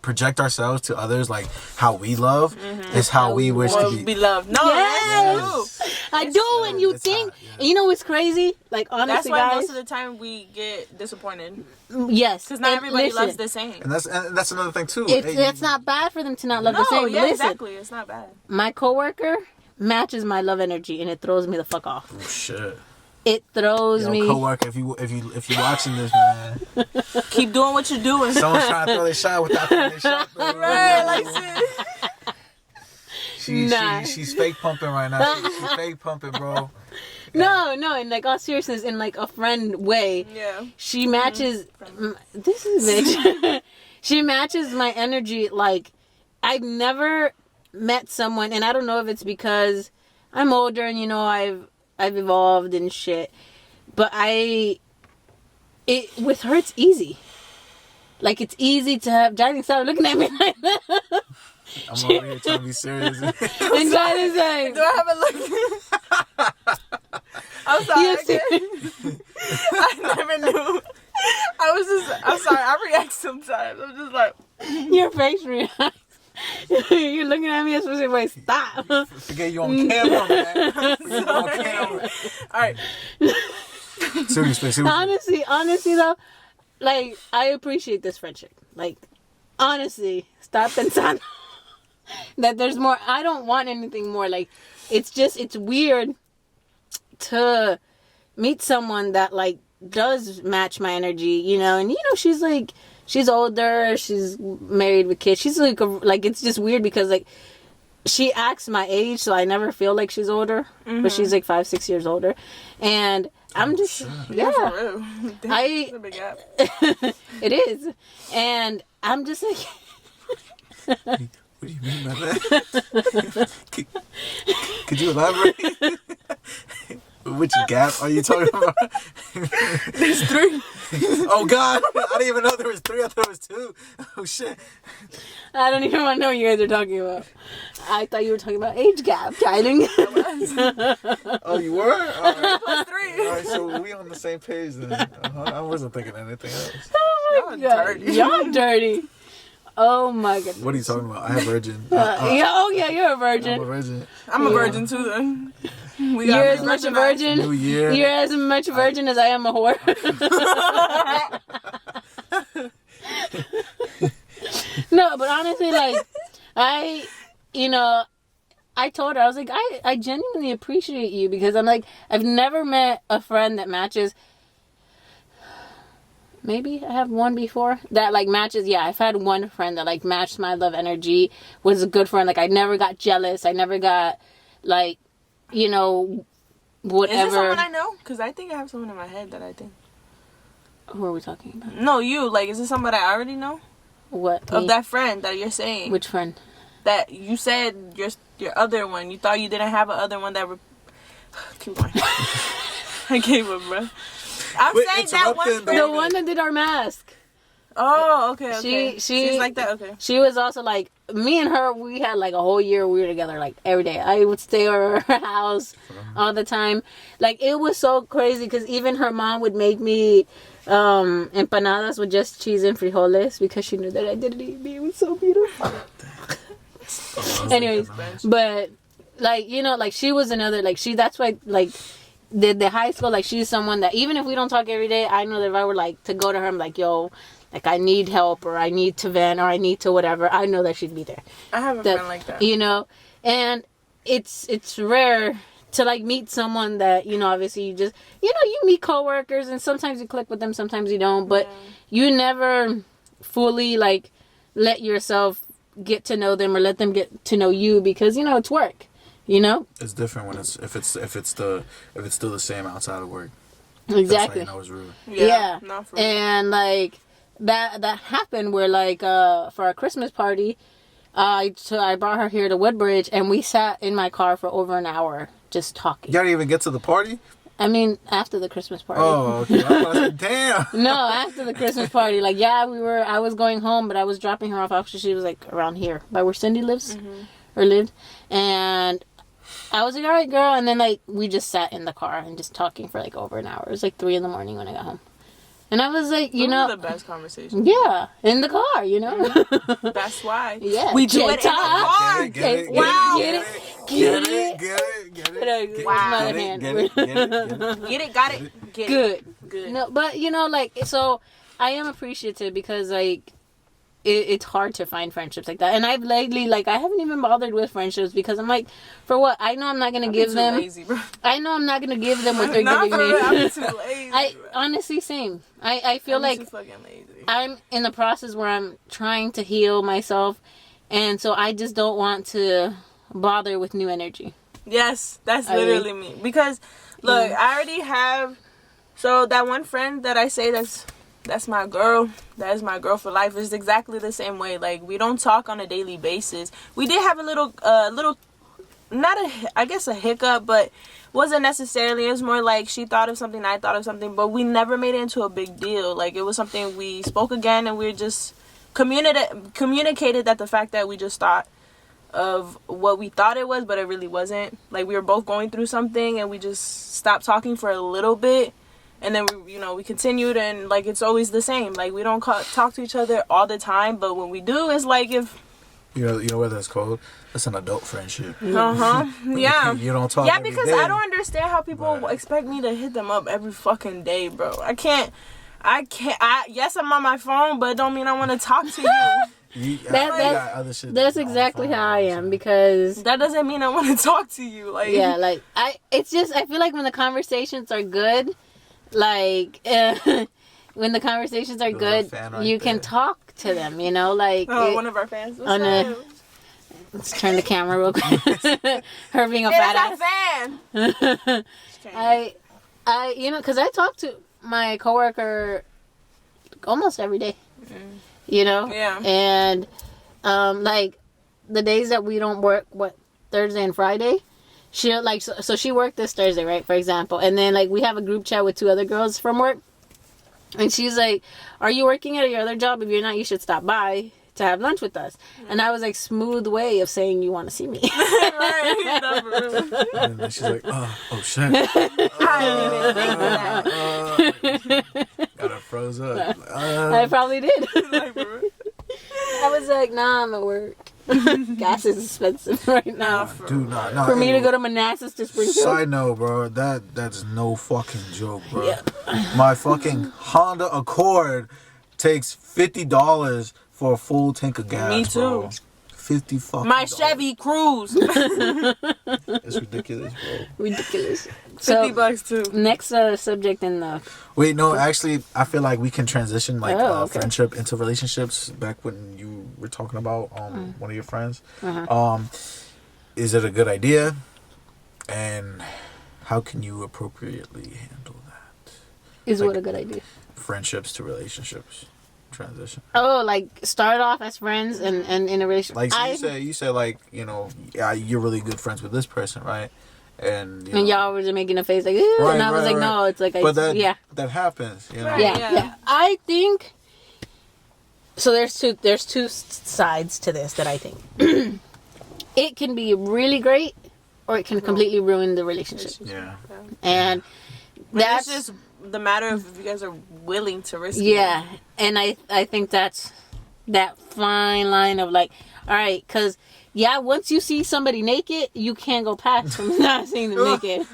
Project ourselves to others, like how we love, is how we wish to be loved. No, yes, I do. And you think, you know what's crazy? Like honestly, that's why guys, most of the time we get disappointed. Yes, because not everybody loves the same. And that's another thing too. It's not bad for them to not love the same. Yeah, listen, exactly. It's not bad. My coworker matches my love energy, and it throws me the fuck off. Oh shit. It throws me. Coworker, if you watching this, man, keep doing what you're doing. Someone's trying to throw their shot without throwing their shot. Right, like she's fake pumping right now. She's fake pumping, bro. Yeah. No, in like all seriousness, in like a friend way. Yeah. She matches. This is bitch. She matches my energy. Like I've never met someone, and I don't know if it's because I'm older and I've evolved and shit, but with her it's easy. Like it's easy to have. Johnny, stop looking at me like that. I'm over here trying to be serious. And Johnny's like, do I have a look? I'm sorry. I never knew. I'm sorry. I react sometimes. I'm just like, your face reacts. You're looking at me a specific way. Stop. Forget you on camera, man. You on camera. All right. Seriously. Honestly though, like I appreciate this friendship. Like, honestly, stop pensando that there's more. I don't want anything more. Like, it's weird to meet someone that like does match my energy, and she's older, she's married with kids. She's like it's just weird because like she acts my age, so I never feel like she's older, but she's like 5-6 years older, and I'm just for real. That's a big gap. It is, and I'm just like. What do you mean by that? Could you elaborate? Which gap are you talking about? There's 3. Oh God! I didn't even know there was 3. I thought it was 2. Oh shit! I don't even want to know what you guys are talking about. I thought you were talking about age gap, darling. Oh, you were? All right. Plus 3. All right, so we on the same page then. I wasn't thinking anything else. Oh my God! Dirty. Y'all dirty. Oh my goodness. What are you talking about? I have virgin. Yeah, you're a virgin. I'm a virgin. I'm a virgin too then. You're as much a virgin. New year. You're as much a virgin as I am a whore. No, but honestly, like, I told her, I was like, I genuinely appreciate you because I'm like, I've never met a friend that matches. Maybe I have one before that like matches. Yeah, I've had one friend that like matched my love energy, was a good friend. Like I never got jealous. I never got like, whatever. Is this someone I know? Because I think I have someone in my head that I think. Who are we talking about? No, you. Like, is this somebody I already know? What? Of that friend that you're saying. Which friend? That you said your other one. You thought you didn't have a other one that... Keep going. I gave up, bro. I'm saying that one friend. The one that did our mask. Oh, okay. She's like that, okay. She was also like, me and her, we had like a whole year we were together like every day. I would stay over her house all the time. Like it was so crazy because even her mom would make me empanadas with just cheese and frijoles because she knew that I didn't eat meat. It was so beautiful. Anyways, but like, like she was another, like that's why like the high school, like she's someone that even if we don't talk every day, I know that if I were like to go to her, I'm like, yo, like I need help or I need to vent or I need to whatever, I know that she'd be there. I have a friend like that. And it's rare to like meet someone that, you know, obviously you just, you know, you meet coworkers and sometimes you click with them, sometimes you don't, but you never fully like let yourself get to know them or let them get to know you, because, you know, it's work, you know? It's different when if it's still the same outside of work. Exactly. That's how you know it's rude. Yeah. Not for real. And like that happened where like for our Christmas party, I brought her here to Woodbridge and we sat in my car for over an hour just talking. You gotta even get to the party? I mean, after the Christmas party. Oh, okay. I was like, damn. No, after the Christmas party. Like, yeah, I was going home, but I was dropping her off after she was like around here by where Cindy lives or lived. And I was like, all right, girl. And then like we just sat in the car and just talking for like over an hour. It was like 3 a.m. when I got home. And I was like, you know, the best conversation. Yeah, in the car, you know. That's why. Yeah, we do it in the car. Get it. Wow. Get it. Wow. Get it. Got it. Get it. Good. No, but you know, like, so I am appreciative because like it's hard to find friendships like that, and I've lately like I haven't even bothered with friendships because I'm like, for what? I know I'm not gonna give them. Lazy, bro. I know I'm not gonna give them what they're Not giving for me. real, I'm too lazy. I honestly same. I feel I'm like too fucking lazy. I'm in the process where I'm trying to heal myself, and so I just don't want to bother with new energy. Yes, that's literally me. Because look, I already have. So that one friend that I say that's my girl. That is my girl for life. Is exactly the same way. Like, we don't talk on a daily basis. We did have a little, I guess a hiccup, but wasn't necessarily. It was more like she thought of something, I thought of something, but we never made it into a big deal. Like, it was something we spoke again, and we just communicated that the fact that we just thought of what we thought it was, but it really wasn't. Like, we were both going through something, and we just stopped talking for a little bit. And then we continued, and like it's always the same. Like, we don't talk to each other all the time, but when we do, it's like if you know what that's called. That's an adult friendship. Yeah. You don't talk. Yeah, every because day. I don't understand how people expect me to hit them up every fucking day, bro. I can't. Yes, I'm on my phone, but it don't mean I want to talk to you. That's exactly how I am, because that doesn't mean I want to talk to you. Like, yeah, like it's just I feel like when the conversations are good. Like, when the conversations are good, you can talk to them, you know? Like, one of our fans. Let's turn the camera real quick. Her being a fat ass. Fan. I, you know, because I talk to my coworker almost every day, you know? Yeah. And, like, the days that we don't work, Thursday and Friday? She'll like so she worked this Thursday, right, for example, and then like we have a group chat with 2 other girls from work, and she's like, are you working at your other job? If you're not, you should stop by to have lunch with us. And I was like, smooth way of saying you want to see me. Right. And then she's like, oh shit. I didn't even think of that. Got her froze up. I probably did. I was like, nah, I'm at work. Gas is expensive right now. Dude, no. For me to go to Manassas to Springfield. Side note, bro, that's no fucking joke, bro. Yeah. My fucking Honda Accord takes $50 for a full tank of gas. Me too. Bro. 50 fucking. My Chevy Cruze. It's ridiculous, bro. Ridiculous. $50 too. Next subject in the... Wait, no, actually, I feel like we can transition like okay. friendship into relationships. Back when you were talking about one of your friends, is it a good idea, and how can you appropriately handle that? Is what a good idea? Friendships to relationships transition. Oh, like start off as friends and in a relationship. Like so you said like, you know, yeah, you're really good friends with this person, right? And y'all were just making a face like, ew, right, and I was like, no, it's like, but that happens, you know. Right. Yeah. I think so. There's two sides to this that I think it can be really great, or it can completely ruin the relationship. Yeah. And That's just the matter of if you guys are willing to risk it. Yeah, and I think that's that fine line of like, all right, because once you see somebody naked, you can't go past from not seeing them naked.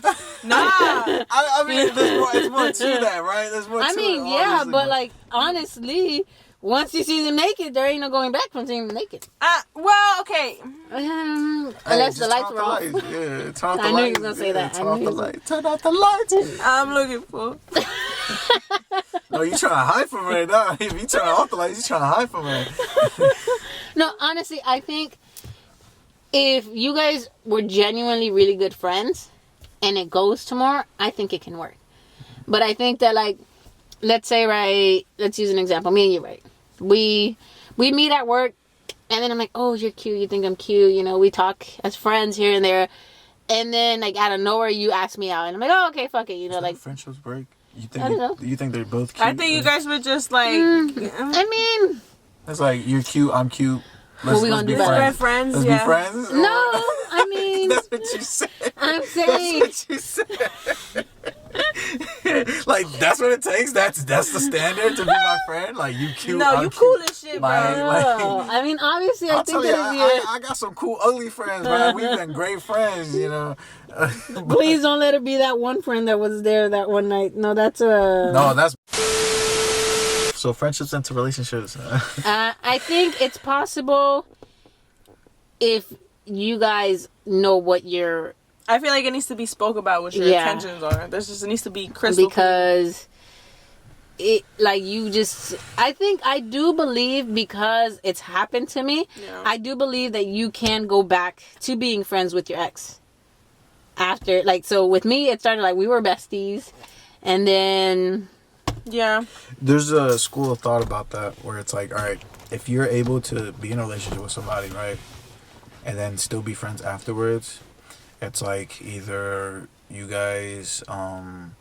Nah. I mean, it's more to that, right? There's more. I mean, to it, yeah, obviously, but like honestly, once you see them naked, there ain't no going back from seeing them naked. Well, okay. Unless the lights were off. Yeah, turn off the lights. I knew you was gonna say that. Turn off the lights. Turn off the lights. I'm looking for. No, you trying to hide from her now. If you turn off the lights, you trying to hide from her. No, honestly, I think if you guys were genuinely really good friends and it goes to more, I think it can work. But I think that, like, let's say, right, let's use an example. Me and you, right? We meet at work, and then I'm like, oh, you're cute. You think I'm cute. You know, we talk as friends here and there. And then, like, out of nowhere, you ask me out. And I'm like, oh, okay, fuck it. You know, like. Friendships break? I don't know. You think they're both cute? I think you guys would just, like. I mean. It's like, you're cute, I'm cute. What we gonna do about it? Friends, Let's yeah. be friends? No, I mean. That's what you said. I'm saying. That's what you said. Like, that's what it takes? That's the standard to be my friend? Like, you cute, No, I'm you cute. cool as shit, bro. No, I mean, obviously, I I'll think tell you, that if you're. I got some cool ugly friends, man. We've been great friends, you know. Please don't let it be that one friend that was there that one night. No, that's a. No, that's. So friendships into relationships. I think it's possible if you guys know what your. I feel like it needs to be spoke about what your intentions are. There's just, it needs to be crystal because it, like, you just, I think, I do believe, because it's happened to me, I do believe that you can go back to being friends with your ex after, like, so with me it started like we were besties, and then there's a school of thought about that where it's like, all right, if you're able to be in a relationship with somebody, right, and then still be friends afterwards, it's like either you guys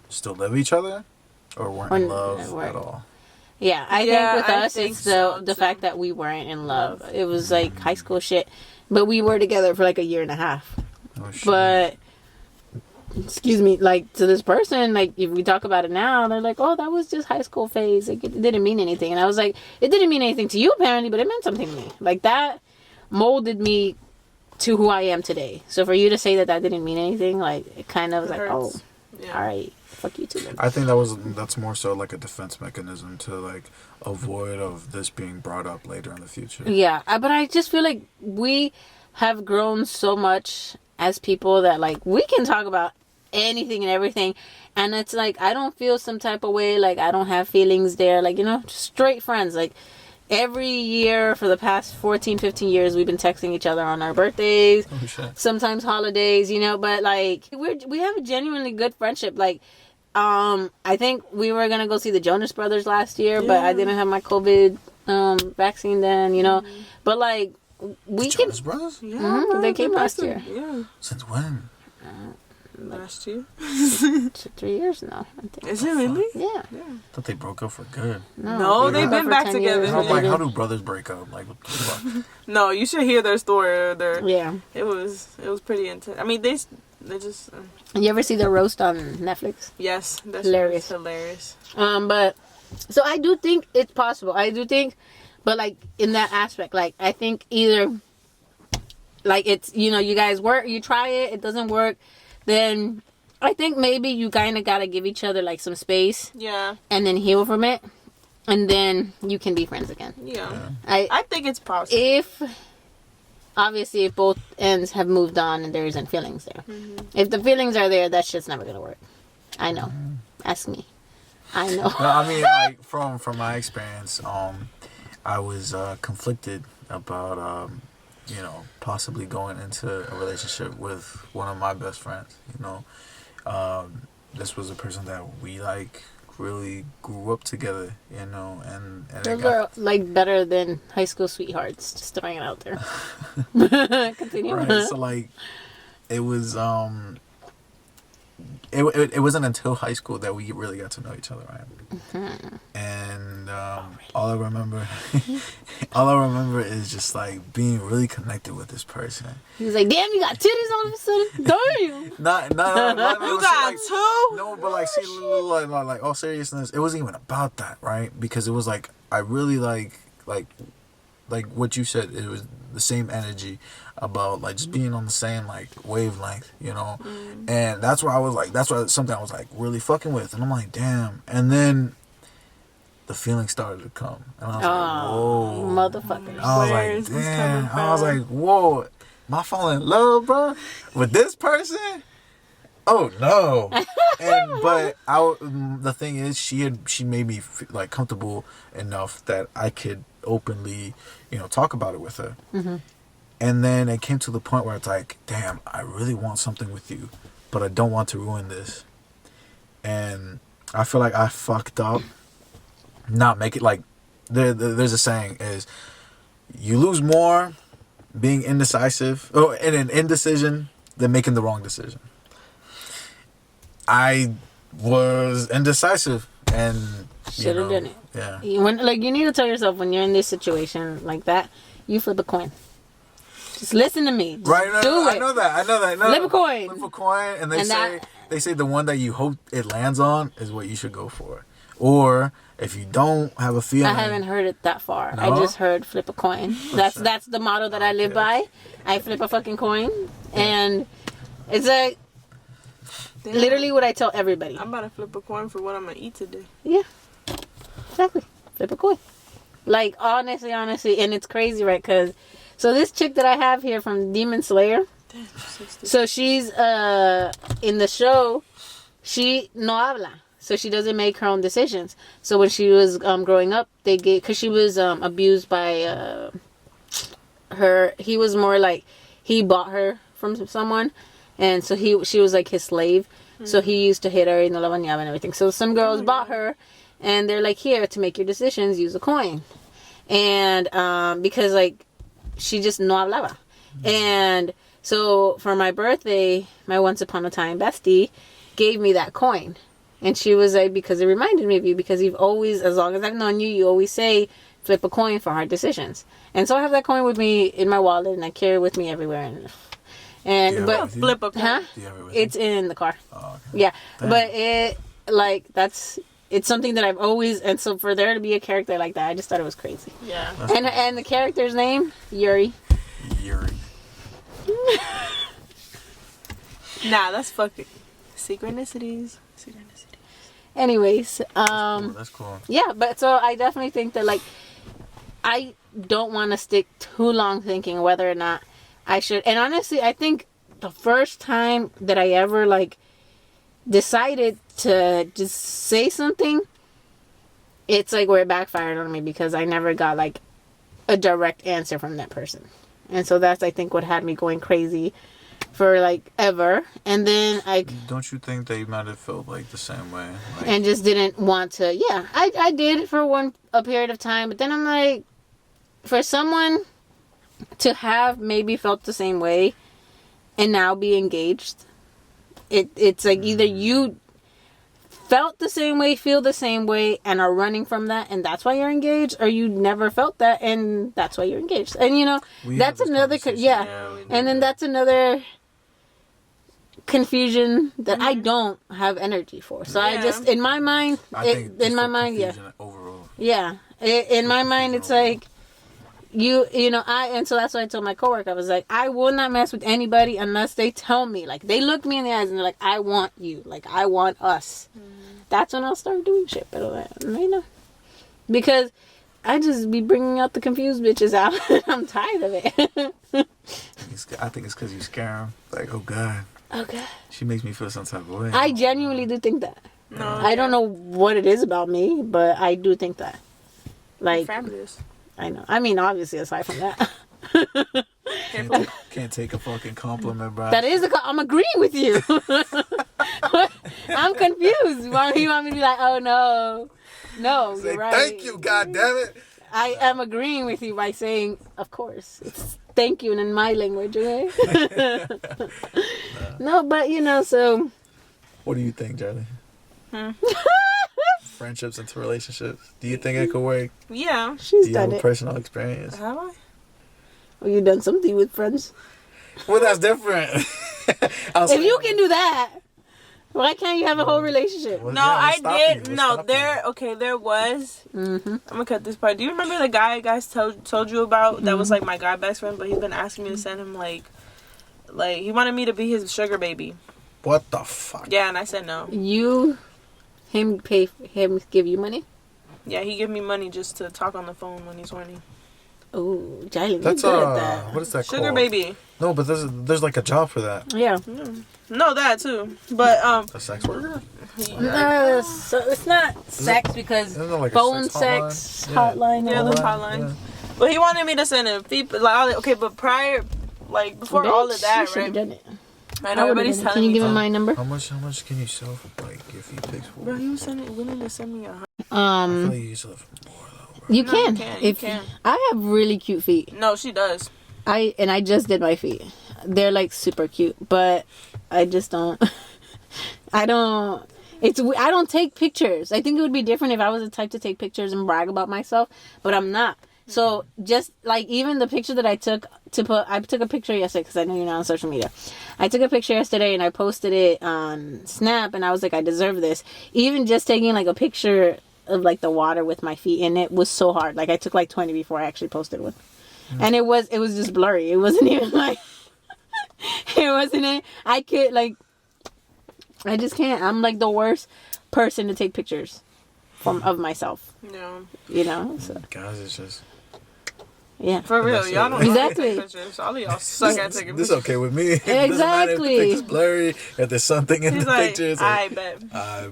still love each other or weren't in love at all. Yeah, I think with us, think it's so, the too. fact that we weren't in love. It was like high school shit, but we were together for like a year and a half. Oh, shit. But excuse me, like, to this person, like, if we talk about it now, they're like, oh, that was just high school phase. Like, it didn't mean anything. And I was like, it didn't mean anything to you apparently, but it meant something to me. Like, that molded me to who I am today. So for you to say that didn't mean anything, like, it kind of was like, hurts. oh, all right, fuck you too. Then. I think that's more so like a defense mechanism to like avoid of this being brought up later in the future. Yeah, but I just feel like we have grown so much as people that, like, we can talk about anything and everything, and it's like I don't feel some type of way, like I don't have feelings there, like, you know, just straight friends. Like, every year for the past 14-15 years we've been texting each other on our birthdays, sometimes holidays, you know, but like we have a genuinely good friendship. Like, I think we were gonna go see the Jonas Brothers last year, but I didn't have my COVID vaccine then, you know. But like, we can. Jonas Brothers? Yeah, they came last year. Yeah, Since when? last year. 3 years now, I think. Is it really? Yeah. I thought they broke up for good. No, they've been back together. How do brothers break up? Like, what the fuck? No, you should hear their story. Yeah. It was pretty intense. I mean, they just. You ever see the roast on Netflix? Yes, that's Hilarious. Hilarious. But so I do think it's possible. I do think, but like in that aspect, like I think either, like, it's, you know, you guys work, you try it, it doesn't work, then I think maybe you kind of gotta give each other like some space. Yeah. And then heal from it, and then you can be friends again. Yeah. I think it's possible. If obviously if both ends have moved on and there isn't feelings there. If the feelings are there, that shit's never gonna work. I know. Ask me. I know. No, I mean, like, from my experience, I was conflicted about you know, possibly going into a relationship with one of my best friends. You know, this was a person that we like really grew up together. You know, and those are like better than high school sweethearts. Just throwing it out there. Continue. Right. So like, it was it wasn't until high school that we really got to know each other, right? And all I remember is just like being really connected with this person. He was like, "Damn, you got titties all of a sudden." Damn. Not You got two? No, but like, see, like all seriousness, it wasn't even about that, right? Because it was like I really like what you said. It was the same energy about like just being on the same like wavelength, you know. And that's why something I was like really fucking with, and I'm like, damn. And then the feeling started to come. And I was Oh, like, whoa. motherfuckers. I was Where like, is this damn. coming I was from? like, whoa. Am I falling in love, bro? With this person? Oh no! But the thing is, she made me like comfortable enough that I could openly, talk about it with her. Mm-hmm. And then it came to the point where it's like, damn, I really want something with you, but I don't want to ruin this. And I feel like I fucked up. Not make it like there's a saying is, you lose more being indecisive in an indecision than making the wrong decision. I was indecisive and Should have done it. Yeah. You need to tell yourself when you're in this situation like that, you flip a coin. Just listen to me. Just Right? do it. I know that. No. Flip a coin. Flip a coin, and And they say the one that you hope it lands on is what you should go for. Or if you don't have a feeling, I haven't heard it that far. No? I just heard flip a coin. That's the motto that I live by. I flip a fucking coin, and it's like literally what I tell everybody. I'm about to flip a coin for what I'm gonna eat today. Yeah, exactly. Flip a coin. Like honestly, and it's crazy, right? Because so this chick that I have here from Demon Slayer. Damn, 60. So she's in the show. She no habla. So she doesn't make her own decisions. So when she was growing up, because she was abused by he was more like, he bought her from someone, and so she was like his slave. Mm-hmm. So he used to hit her, la bañaba and everything. So some girls bought her, and they're like, here, to make your decisions, use a coin. And because like, she just no hablaba. Mm-hmm. And so for my birthday, my once upon a time bestie gave me that coin. And she was like, because it reminded me of you, because you've always, as long as I've known you, you always say, flip a coin for hard decisions. And so I have that coin with me in my wallet, and I carry it with me everywhere. But flip a coin. huh? It's in the car. Oh, okay. Yeah. Damn. But it's something that I've always, and so for there to be a character like that, I just thought it was crazy. Yeah. And the character's name, Yuri. Nah, that's fucking synchronicities. Anyways, That's cool. yeah, but so I definitely think that like, I don't want to stick too long thinking whether or not I should. And honestly, I think the first time that I ever like decided to just say something, it's like where it backfired on me, because I never got like a direct answer from that person. And so that's, I think, what had me going crazy for like ever. And then Don't you think they might have felt like the same way? Like, and just didn't want to. Yeah, I did for a period of time, but then I'm like, for someone to have maybe felt the same way and now be engaged, it's like either you felt the same way, feel the same way, and are running from that, and that's why you're engaged, or you never felt that, and that's why you're engaged. And that's another and then that's another confusion that I don't have energy for. So I just, in my mind, overall. yeah, in my mind, it's like and so that's why I told my coworker, I was like, I will not mess with anybody unless they tell me, like, they look me in the eyes and they're like, I want you, like, I want us. That's when I'll start doing shit. But because I just be bringing out the confused bitches out. I'm tired of it. I think it's because you scare them. Like, oh god, she makes me feel some type of way. I genuinely do think that. No, I don't know what it is about me, but I do think that. Like, fabulous. I know. I mean, obviously, aside from that. Can't take a fucking compliment, bro. That is I'm agreeing with you. I'm confused. You want me to be like, oh no. No, Say, you're right. thank you, god damn it. I am agreeing with you by saying, of course. It's thank you in my language, okay? No, but so. What do you think, Charlie? Friendships into relationships. Do you think it could work? Yeah. She's Do you done have a it. personal experience? Have I? Well, you done something with friends. Well, that's different. If you can do that, why can't you have a whole relationship? Well, No, yeah, I what's stopping did. you? What's No, stopping you? there was. Mm-hmm. I'm gonna cut this part. Do you remember the guy told you about that was like my guy best friend, but he's been asking me to send him like he wanted me to be his sugar baby. What the fuck? Yeah, and I said no. Him give you money? Yeah, he give me money just to talk on the phone when he's horny. Ooh, Jalen, That's you good at that. what is that Sugar called? baby. No, but there's like a job for that. Yeah. No, that too. But A sex worker. So it's not sex because Isn't it like a phone sex sex hotline? hotline. yeah, all the that. hotline. Yeah. But he wanted me to send him feet. Like, okay, but prior, like before all of Bitch, that, you should've right? done it. I I know would've everybody's done it. telling Can you me. give him my number? How much can you sell for like your feet pics for? Bro, he was willing to send me I feel like you sell it for more though, bro. You No, can. you can, you If can. I have really cute feet. No, she does. I just did my feet. They're like super cute, but I just don't. I don't take pictures. I think it would be different if I was the type to take pictures and brag about myself, but I'm not. So just like even the picture that I took I took a picture yesterday because I know you're not on social media. I took a picture yesterday and I posted it on Snap and I was like, I deserve this. Even just taking like a picture of like the water with my feet in it was so hard. Like I took like 20 before I actually posted one. And it was just blurry. It wasn't even like it wasn't. I could like. I just can't. I'm like the worst person to take pictures of myself. Yeah. You know. So Guys, it's just yeah. For real, That's y'all it. don't know how to Exactly. take pictures. All of y'all suck at taking this pictures. okay with me. It doesn't matter if the Exactly. picture's blurry, if there's something in He's the like, pictures. I bet.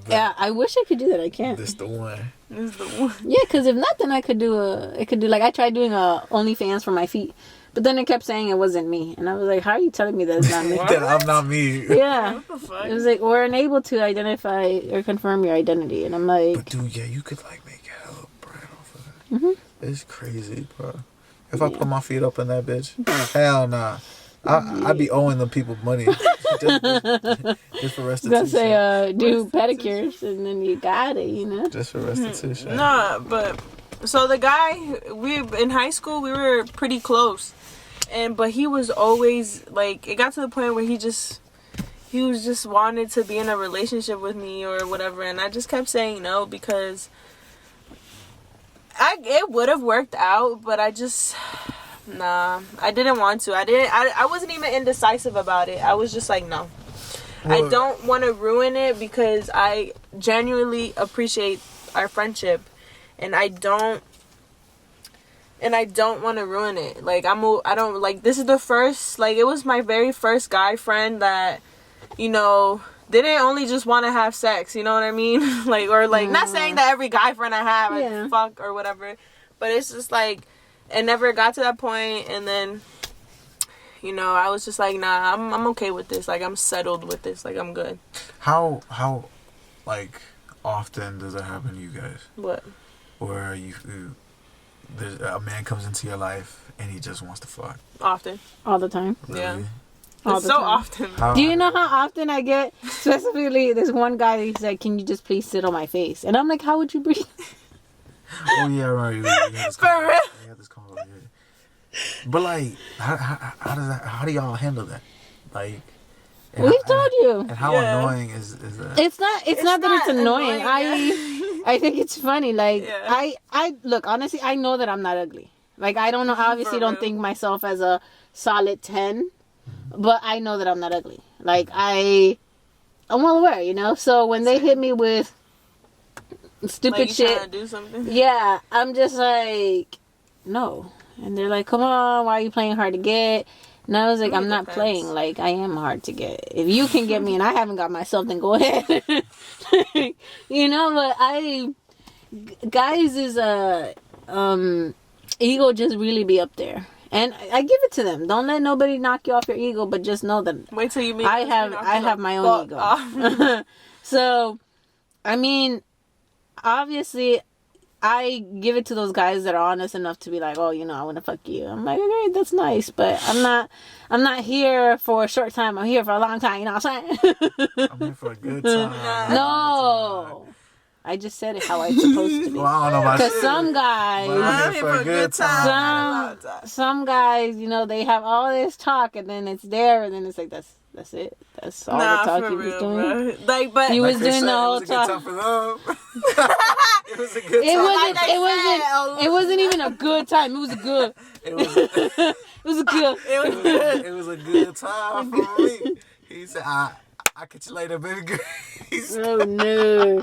Yeah. I wish I could do that. I can't. This the one. This is the one. Yeah, because if not, then I could do like I tried doing a OnlyFans for my feet, but then it kept saying it wasn't me, and I was like, how are you telling me that it's not me? That I'm not me. Yeah. What the fuck? It was like we're unable to identify or confirm your identity, and I'm like, But dude, yeah, you could like make hella bread off of it. It's crazy, bro. If I put my feet up in that bitch, hell nah. I'd be owing them people money just for I was restitution. gonna say do pedicures, and then you got it, you know. Just for restitution. Nah, but so the guy in high school we were pretty close, but he was always like it got to the point where he was just wanted to be in a relationship with me or whatever, and I just kept saying no because it would have worked out, but I just I didn't want to. I wasn't even indecisive about it. I was just like no. Well, I don't want to ruin it because I genuinely appreciate our friendship, and I don't want to ruin it. Like I don't like this is the first like it was my very first guy friend that didn't only just want to have sex, you know what I mean? Like or like not saying that every guy friend I have I fuck or whatever, but it's just like it never got to that point, and then I was just like, nah, I'm okay with this. Like, I'm settled with this. Like, I'm good. How like often does that happen to you guys? What? Where there's a man comes into your life and he just wants to fuck. Often. All the time. Yeah. Really? All It's the so time. often. How- Do you know how often I get? Specifically, this one guy. He's like, "Can you just please sit on my face?" And I'm like, "How would you breathe?" Oh yeah, right. We had this For real? We had this convo, yeah. But like, how do y'all handle that? Like, and We've how- told you. And how Yeah. annoying is that? It's not that it's not annoying. annoying, I think it's funny. Like Yeah. I look, honestly, I know that I'm not ugly. Like I don't know, obviously For don't real. think myself as a solid 10, but I know that I'm not ugly. Like I'm well aware, So when they hit me with stupid Like, you shit, trying to do something? yeah, I'm just like, no. And they're like, come on, why are you playing hard to get? And I was like, I'm not depends. playing. Like, I am hard to get. If you can get me and I haven't got myself, then go ahead. But guys is ego just really be up there. And I give it to them. Don't let nobody knock you off your ego, but just know that Wait till you meet I us, have my own ego. off. So, I mean, obviously, I give it to those guys that are honest enough to be like, oh, I want to fuck you. I'm like, okay, that's nice, but I'm not here for a short time. I'm here for a long time. You know what I'm saying? I'm here for a good time. No, I just said it how it's supposed to be. Well, I don't know about Because shit. some guys, But I'm here for a good time. some guys, they have all this talk, and then it's there, and then it's like that's it. That's all the talk for he was real, doing. bro. Like, but He was Like they doing said, the whole it was a good time talk. for them. It was a good time. It wasn't even a good time. It was a good. It was It was a good. it was good. it was a good time for me. He said, I'll catch you later, baby Grace. Oh no.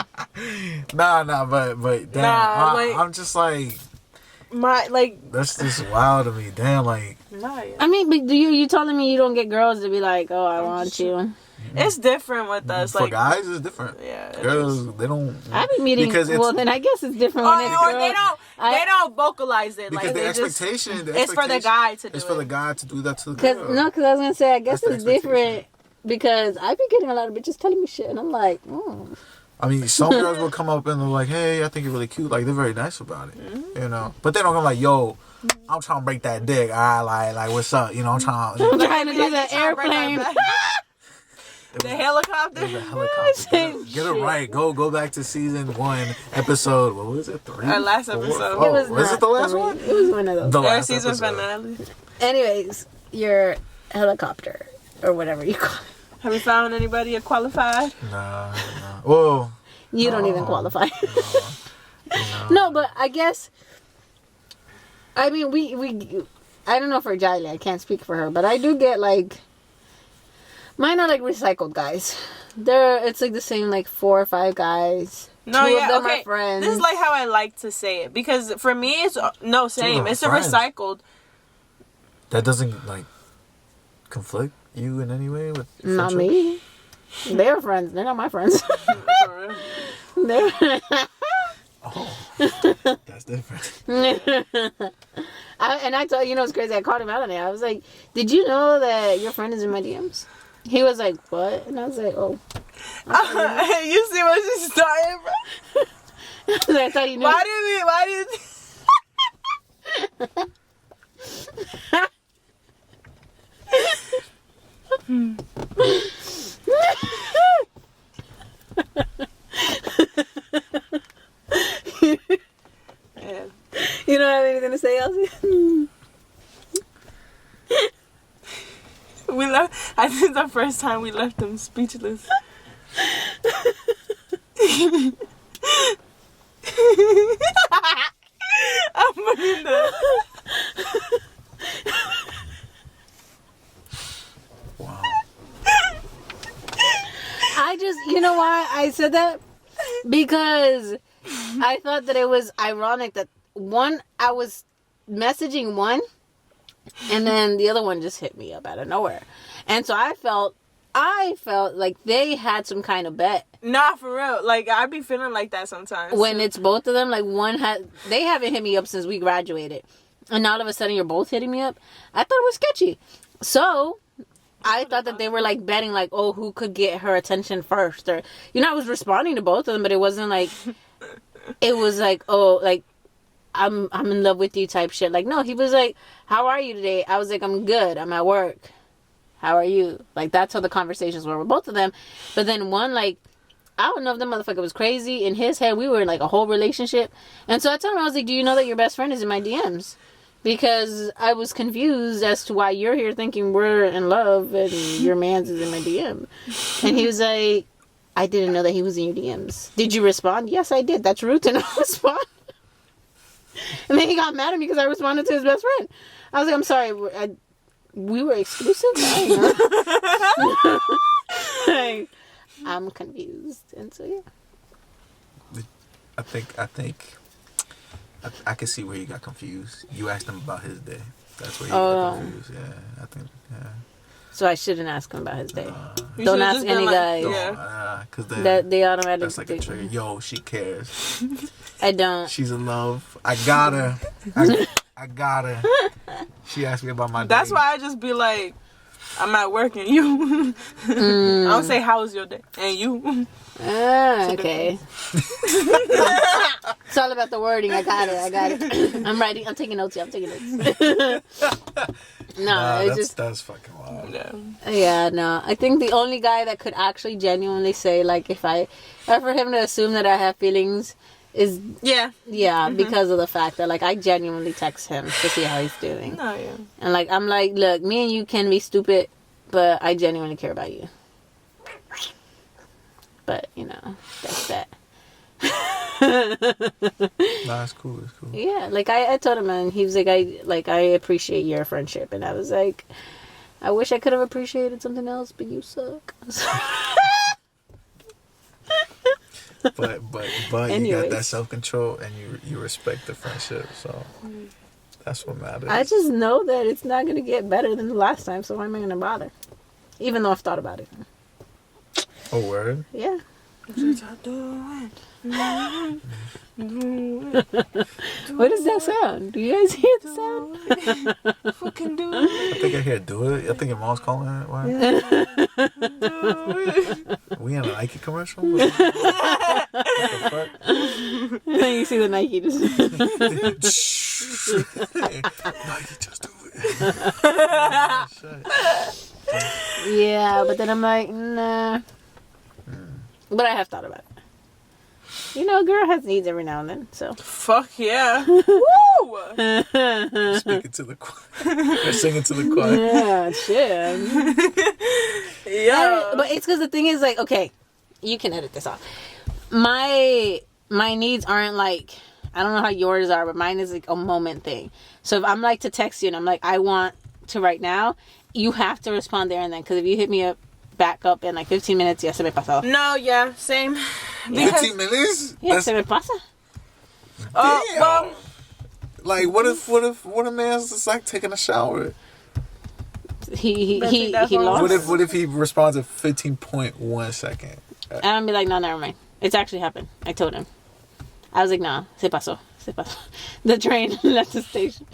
Nah, but damn, Nah, like- I'm just like, That's just wild to me. Damn, like, nah, yeah. I mean, but you telling me you don't get girls to be like, oh, I want you? It's different with us. for Like, guys, it's different. yeah, it is. Girls, they don't. I be meeting. Because it's, Well, then I guess it's different when it's or girls. they don't vocalize it. because Like, the they just, expectation. it's for the guy to do It's for the it. guy to do that to the Because girl. because I was gonna say I guess That's it's the different because I be getting a lot of bitches telling me shit and I'm like, oh. I mean, some girls will come up and they're like, "Hey, I think you're really cute." Like they're very nice about it, you know. But they don't come like, "Yo, I'm trying to break that dick." Like, what's up? You know, I'm trying. I'm trying to do the airplane. The helicopter. The helicopter. Get it right. Go back to season 1, episode. What was it? 3. Our last 4? episode. Oh, It was was not it the last 3. one? It was one of those. The Our last season episode. finale. Anyways, your helicopter or whatever you call it. Have you found anybody qualified? Nah. Whoa. You don't even qualify. No, but I guess. I mean, we. I don't know for Jiley. I can't speak for her, but I do get like. Mine are like recycled guys. It's like the same like 4 or 5 guys. No, 2 yeah, of them okay. are friends. This is like how I like to say it because for me it's no same. are It's friends. a recycled. That doesn't like conflict you in any way with your Not friendship? me. They're friends. They're not my friends. For real. They're. Oh, that's different. And I told you know it's crazy. I called him out on it. I was like, "Did you know that your friend is in my DMs?" He was like, "What?" And I was like, "Oh." You see what she's starting, bro? I thought you knew. Why did Yeah. You don't have anything to say, Elsie? We left. I think the first time we left them speechless. I'm putting that. Wow. I just, you know why I said that? Because I thought that it was ironic that I was messaging one, and then the other one just hit me up out of nowhere. And so I felt like they had some kind of bet. Nah, for real. Like, I be feeling like that sometimes. When it's both of them, like they haven't hit me up since we graduated. And now all of a sudden you're both hitting me up. I thought it was sketchy. So I thought that they were like betting like, oh, who could get her attention first? Or, you know, I was responding to both of them, but it wasn't like, it was like, oh, like, I'm in love with you type shit. Like, no, he was like, how are you today? I was like, I'm good. I'm at work. How are you? Like, that's how the conversations were with both of them. But then one, like, I don't know if the motherfucker was crazy. In his head, we were in like a whole relationship. And so I told him, I was like, do you know that your best friend is in my DMs? Because I was confused as to why you're here thinking we're in love and your man's is in my DM. And he was like, I didn't know that he was in your DMs. Did you respond? Yes, I did. That's rude to not respond. And then he got mad at me because I responded to his best friend. I was like, I'm sorry. We were exclusive? Like, I'm confused. And so, yeah. I think I can see where you got confused. You asked him about his day. That's where you got confused. Yeah, I think. Yeah. So I shouldn't ask him about his day. You Don't should've ask just been any like, guy. yeah. Because That they automatically. that's like a trigger. Yo, she cares. I don't. She's in love. I got her. I got her. She asked me about my day. That's why I just be like, I'm at work and you. I don't say, how was your day? And you. Okay. It's all about the wording. I got it. I'm writing. I'm taking notes. I'm taking notes. No, it's just. That's fucking wild. Yeah, no. I think the only guy that could actually genuinely say, like, or for him to assume that I have feelings is. Yeah. Because of the fact that, like, I genuinely text him to see how he's doing. Oh, yeah. And, like, I'm like, look, me and you can be stupid, but I genuinely care about you. But, you know, that's that. Nah, it's cool. It's cool. Yeah, like I told him, and he was like, I appreciate your friendship, and I was like, I wish I could have appreciated something else, but you suck. But you got Anyways. that self-control and you respect the friendship, so that's what matters. I just know that it's not going to get better than the last time, so why am I going to bother? Even though I've thought about it. Oh, word? Yeah. What does that sound? Do you guys hear the sound? Fucking do I think I hear do it. I think your mom's calling it. What? We in a Nike commercial? What the fuck? Then you see the Nike just... Nike, just do it. Yeah, but then I'm like, nah. But I have thought about it. You know, a girl has needs every now and then, so. Fuck yeah. Woo! Speaking to the choir. They're singing to the choir. Yeah, shit. Yeah. But it's because the thing is, like, okay, you can edit this off. My needs aren't like, I don't know how yours are, but mine is like a moment thing. So if I'm like to text you and I'm like, I want to right now, you have to respond there and then. Because if you hit me up, back up in like 15 minutes, ya se me pasó. No, yeah, same. 15 minutes? Yeah, se me pasa. Oh, Damn. well, Like, what if a man's just like taking a shower? He That's all. lost. What if he responds at 15.1 second? And I'm be like, no, never mind. It's actually happened. I told him. I was like, nah, se pasó. The train left the station.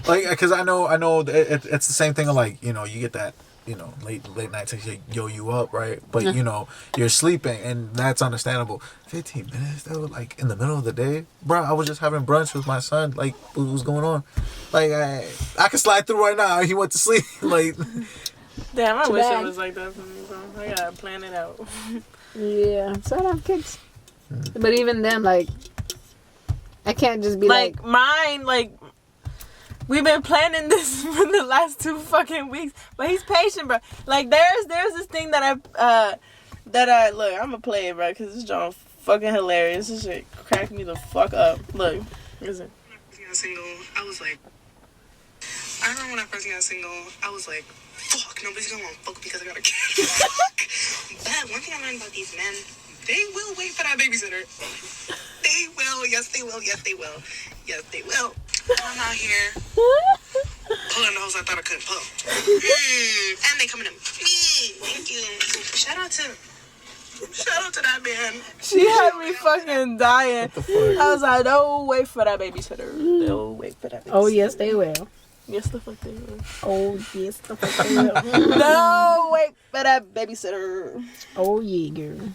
Like, because I know it's the same thing of like, you know, you get that, you know, late night text, yo, you up, right? But you know, you're sleeping, and that's understandable. 15 minutes though, like in the middle of the day, bro. I was just having brunch with my son. Like, what was going on? Like, I could slide through right now. He went to sleep. Like, damn, I Too wish bad. it was like that for me, bro. I gotta plan it out. Yeah, so I don't have kids. But even then, like, I can't just be like, mine, like, we've been planning this for the last 2 fucking weeks, but he's patient, bro. Like, there's this thing that I look, I'm gonna play it, bro, because this John fucking hilarious. This shit cracked me the fuck up. Look, listen. When I first got single, I was like, I remember when I first got single, I was like, fuck, nobody's gonna want to fuck because I got a kid. But one thing I learned about these men, they will wait for that babysitter. They will, yes they will, yes they will, yes they will. I'm out here pulling the hose I thought I couldn't pull. And they coming to me. Thank you. Shout out to that man. She had me fucking dying. I was like, don't wait for that babysitter. They'll wait for that babysitter. oh, yes, they will. Yes, the fuck they will. Oh, yes, the fuck they will. No, wait for that babysitter. Oh, yeah, girl.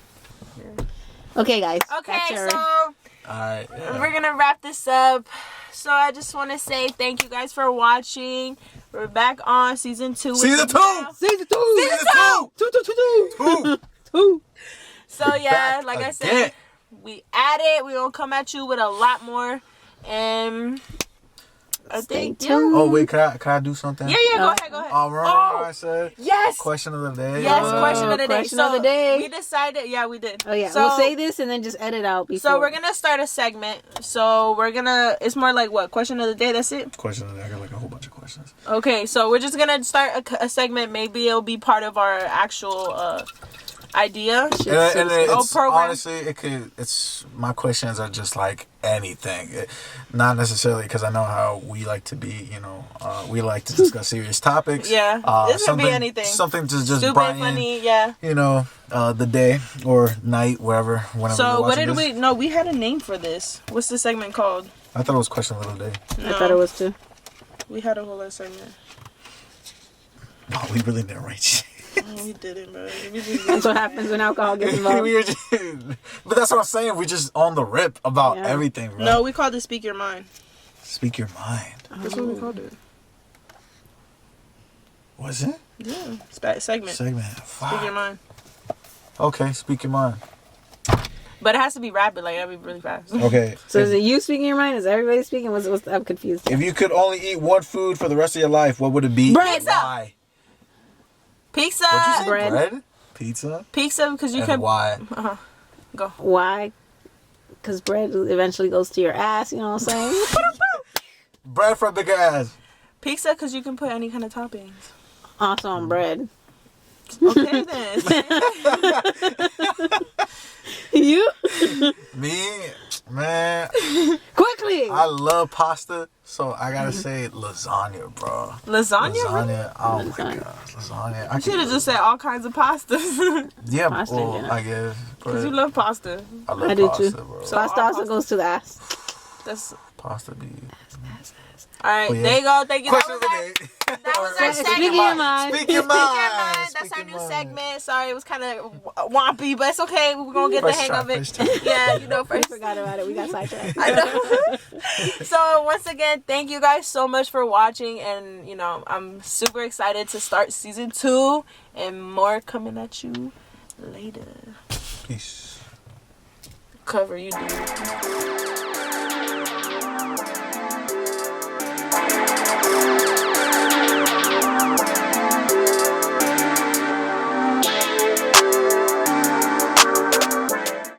Okay, guys. Okay, that's your- so alright, we're gonna wrap this up. So I just want to say thank you guys for watching. We're back on season 2. Season 2! Season 2! Season 2! Two! So yeah, Back like I again. said, we at it. We gonna come at you with a lot more. And I think tuned. Oh wait, can I do something? yeah, go ahead. Remember what I said? Yes. Question of the day. Yes, question of the day. Question of the day. We decided, we did. Oh, yeah. So, We'll say this and then just edit out before. So we're gonna start a segment. So it's more like what? Question of the day, that's it? Question of the day. I got like a whole bunch of questions. Okay, so we're just gonna start a segment. Maybe it'll be part of our actual idea. And it's program. honestly, it's my questions are just like anything, not necessarily because I know how we like to be. You know, we like to discuss serious topics. Yeah, this could be anything. Something to just Stupid, brighten, funny, yeah. you know, the day or night, wherever, whenever. So you're what watching did this. we? No, we had a name for this. What's the segment called? I thought it was question of the day. I thought it was too. We had a whole other segment. Oh, we really didn't write shit. No, we didn't, bro. That's what happens when alcohol gets involved. We were just, but that's what I'm saying. We just on the rip about Yeah. everything, bro. No, we called it Speak Your Mind. Speak your mind. That's what we called it. Was it? Yeah, segment. Segment. Speak Your Mind. Okay, speak your mind. But it has to be rapid, like that'd be really fast. Okay. So is it you speaking your mind? Is everybody speaking? What's I'm confused. If you could only eat one food for the rest of your life, what would it be? Bread. Why? Pizza. What'd you say? Bread. Bread? Pizza? Pizza, because you And can. why? Go. Why? Because bread eventually goes to your ass. You know what I'm saying? Bread for a bigger ass. Pizza, because you can put any kind of toppings. Also on bread. Okay then. You? Me, man, Quickly. I love pasta, so I gotta say lasagna, bro. Lasagna? Really? Lasagna, oh my Lasagna. god, lasagna. I You should have can- just said all kinds of pastas. yeah, Pasta, well, yeah. I guess. Because you But love pasta. I love I do pasta, too. bro. So- Pasta all also pasta. goes to the ass. That's Pasta be. alright. Oh, yeah. There you go. Thank you. Question of the That day. was our Speak segment. your mind. Speak your Speak your mind. mind. That's Speak our your new mind. segment. Sorry, it was kind of wompy, but it's okay. We're gonna get First the hang try, of it. first try. Yeah, you know, We first. forgot about it. We got sidetracked. I know. So once again, thank you guys so much for watching, and you know, I'm super excited to start season 2 and more coming at you later. Peace. Cover you, dude.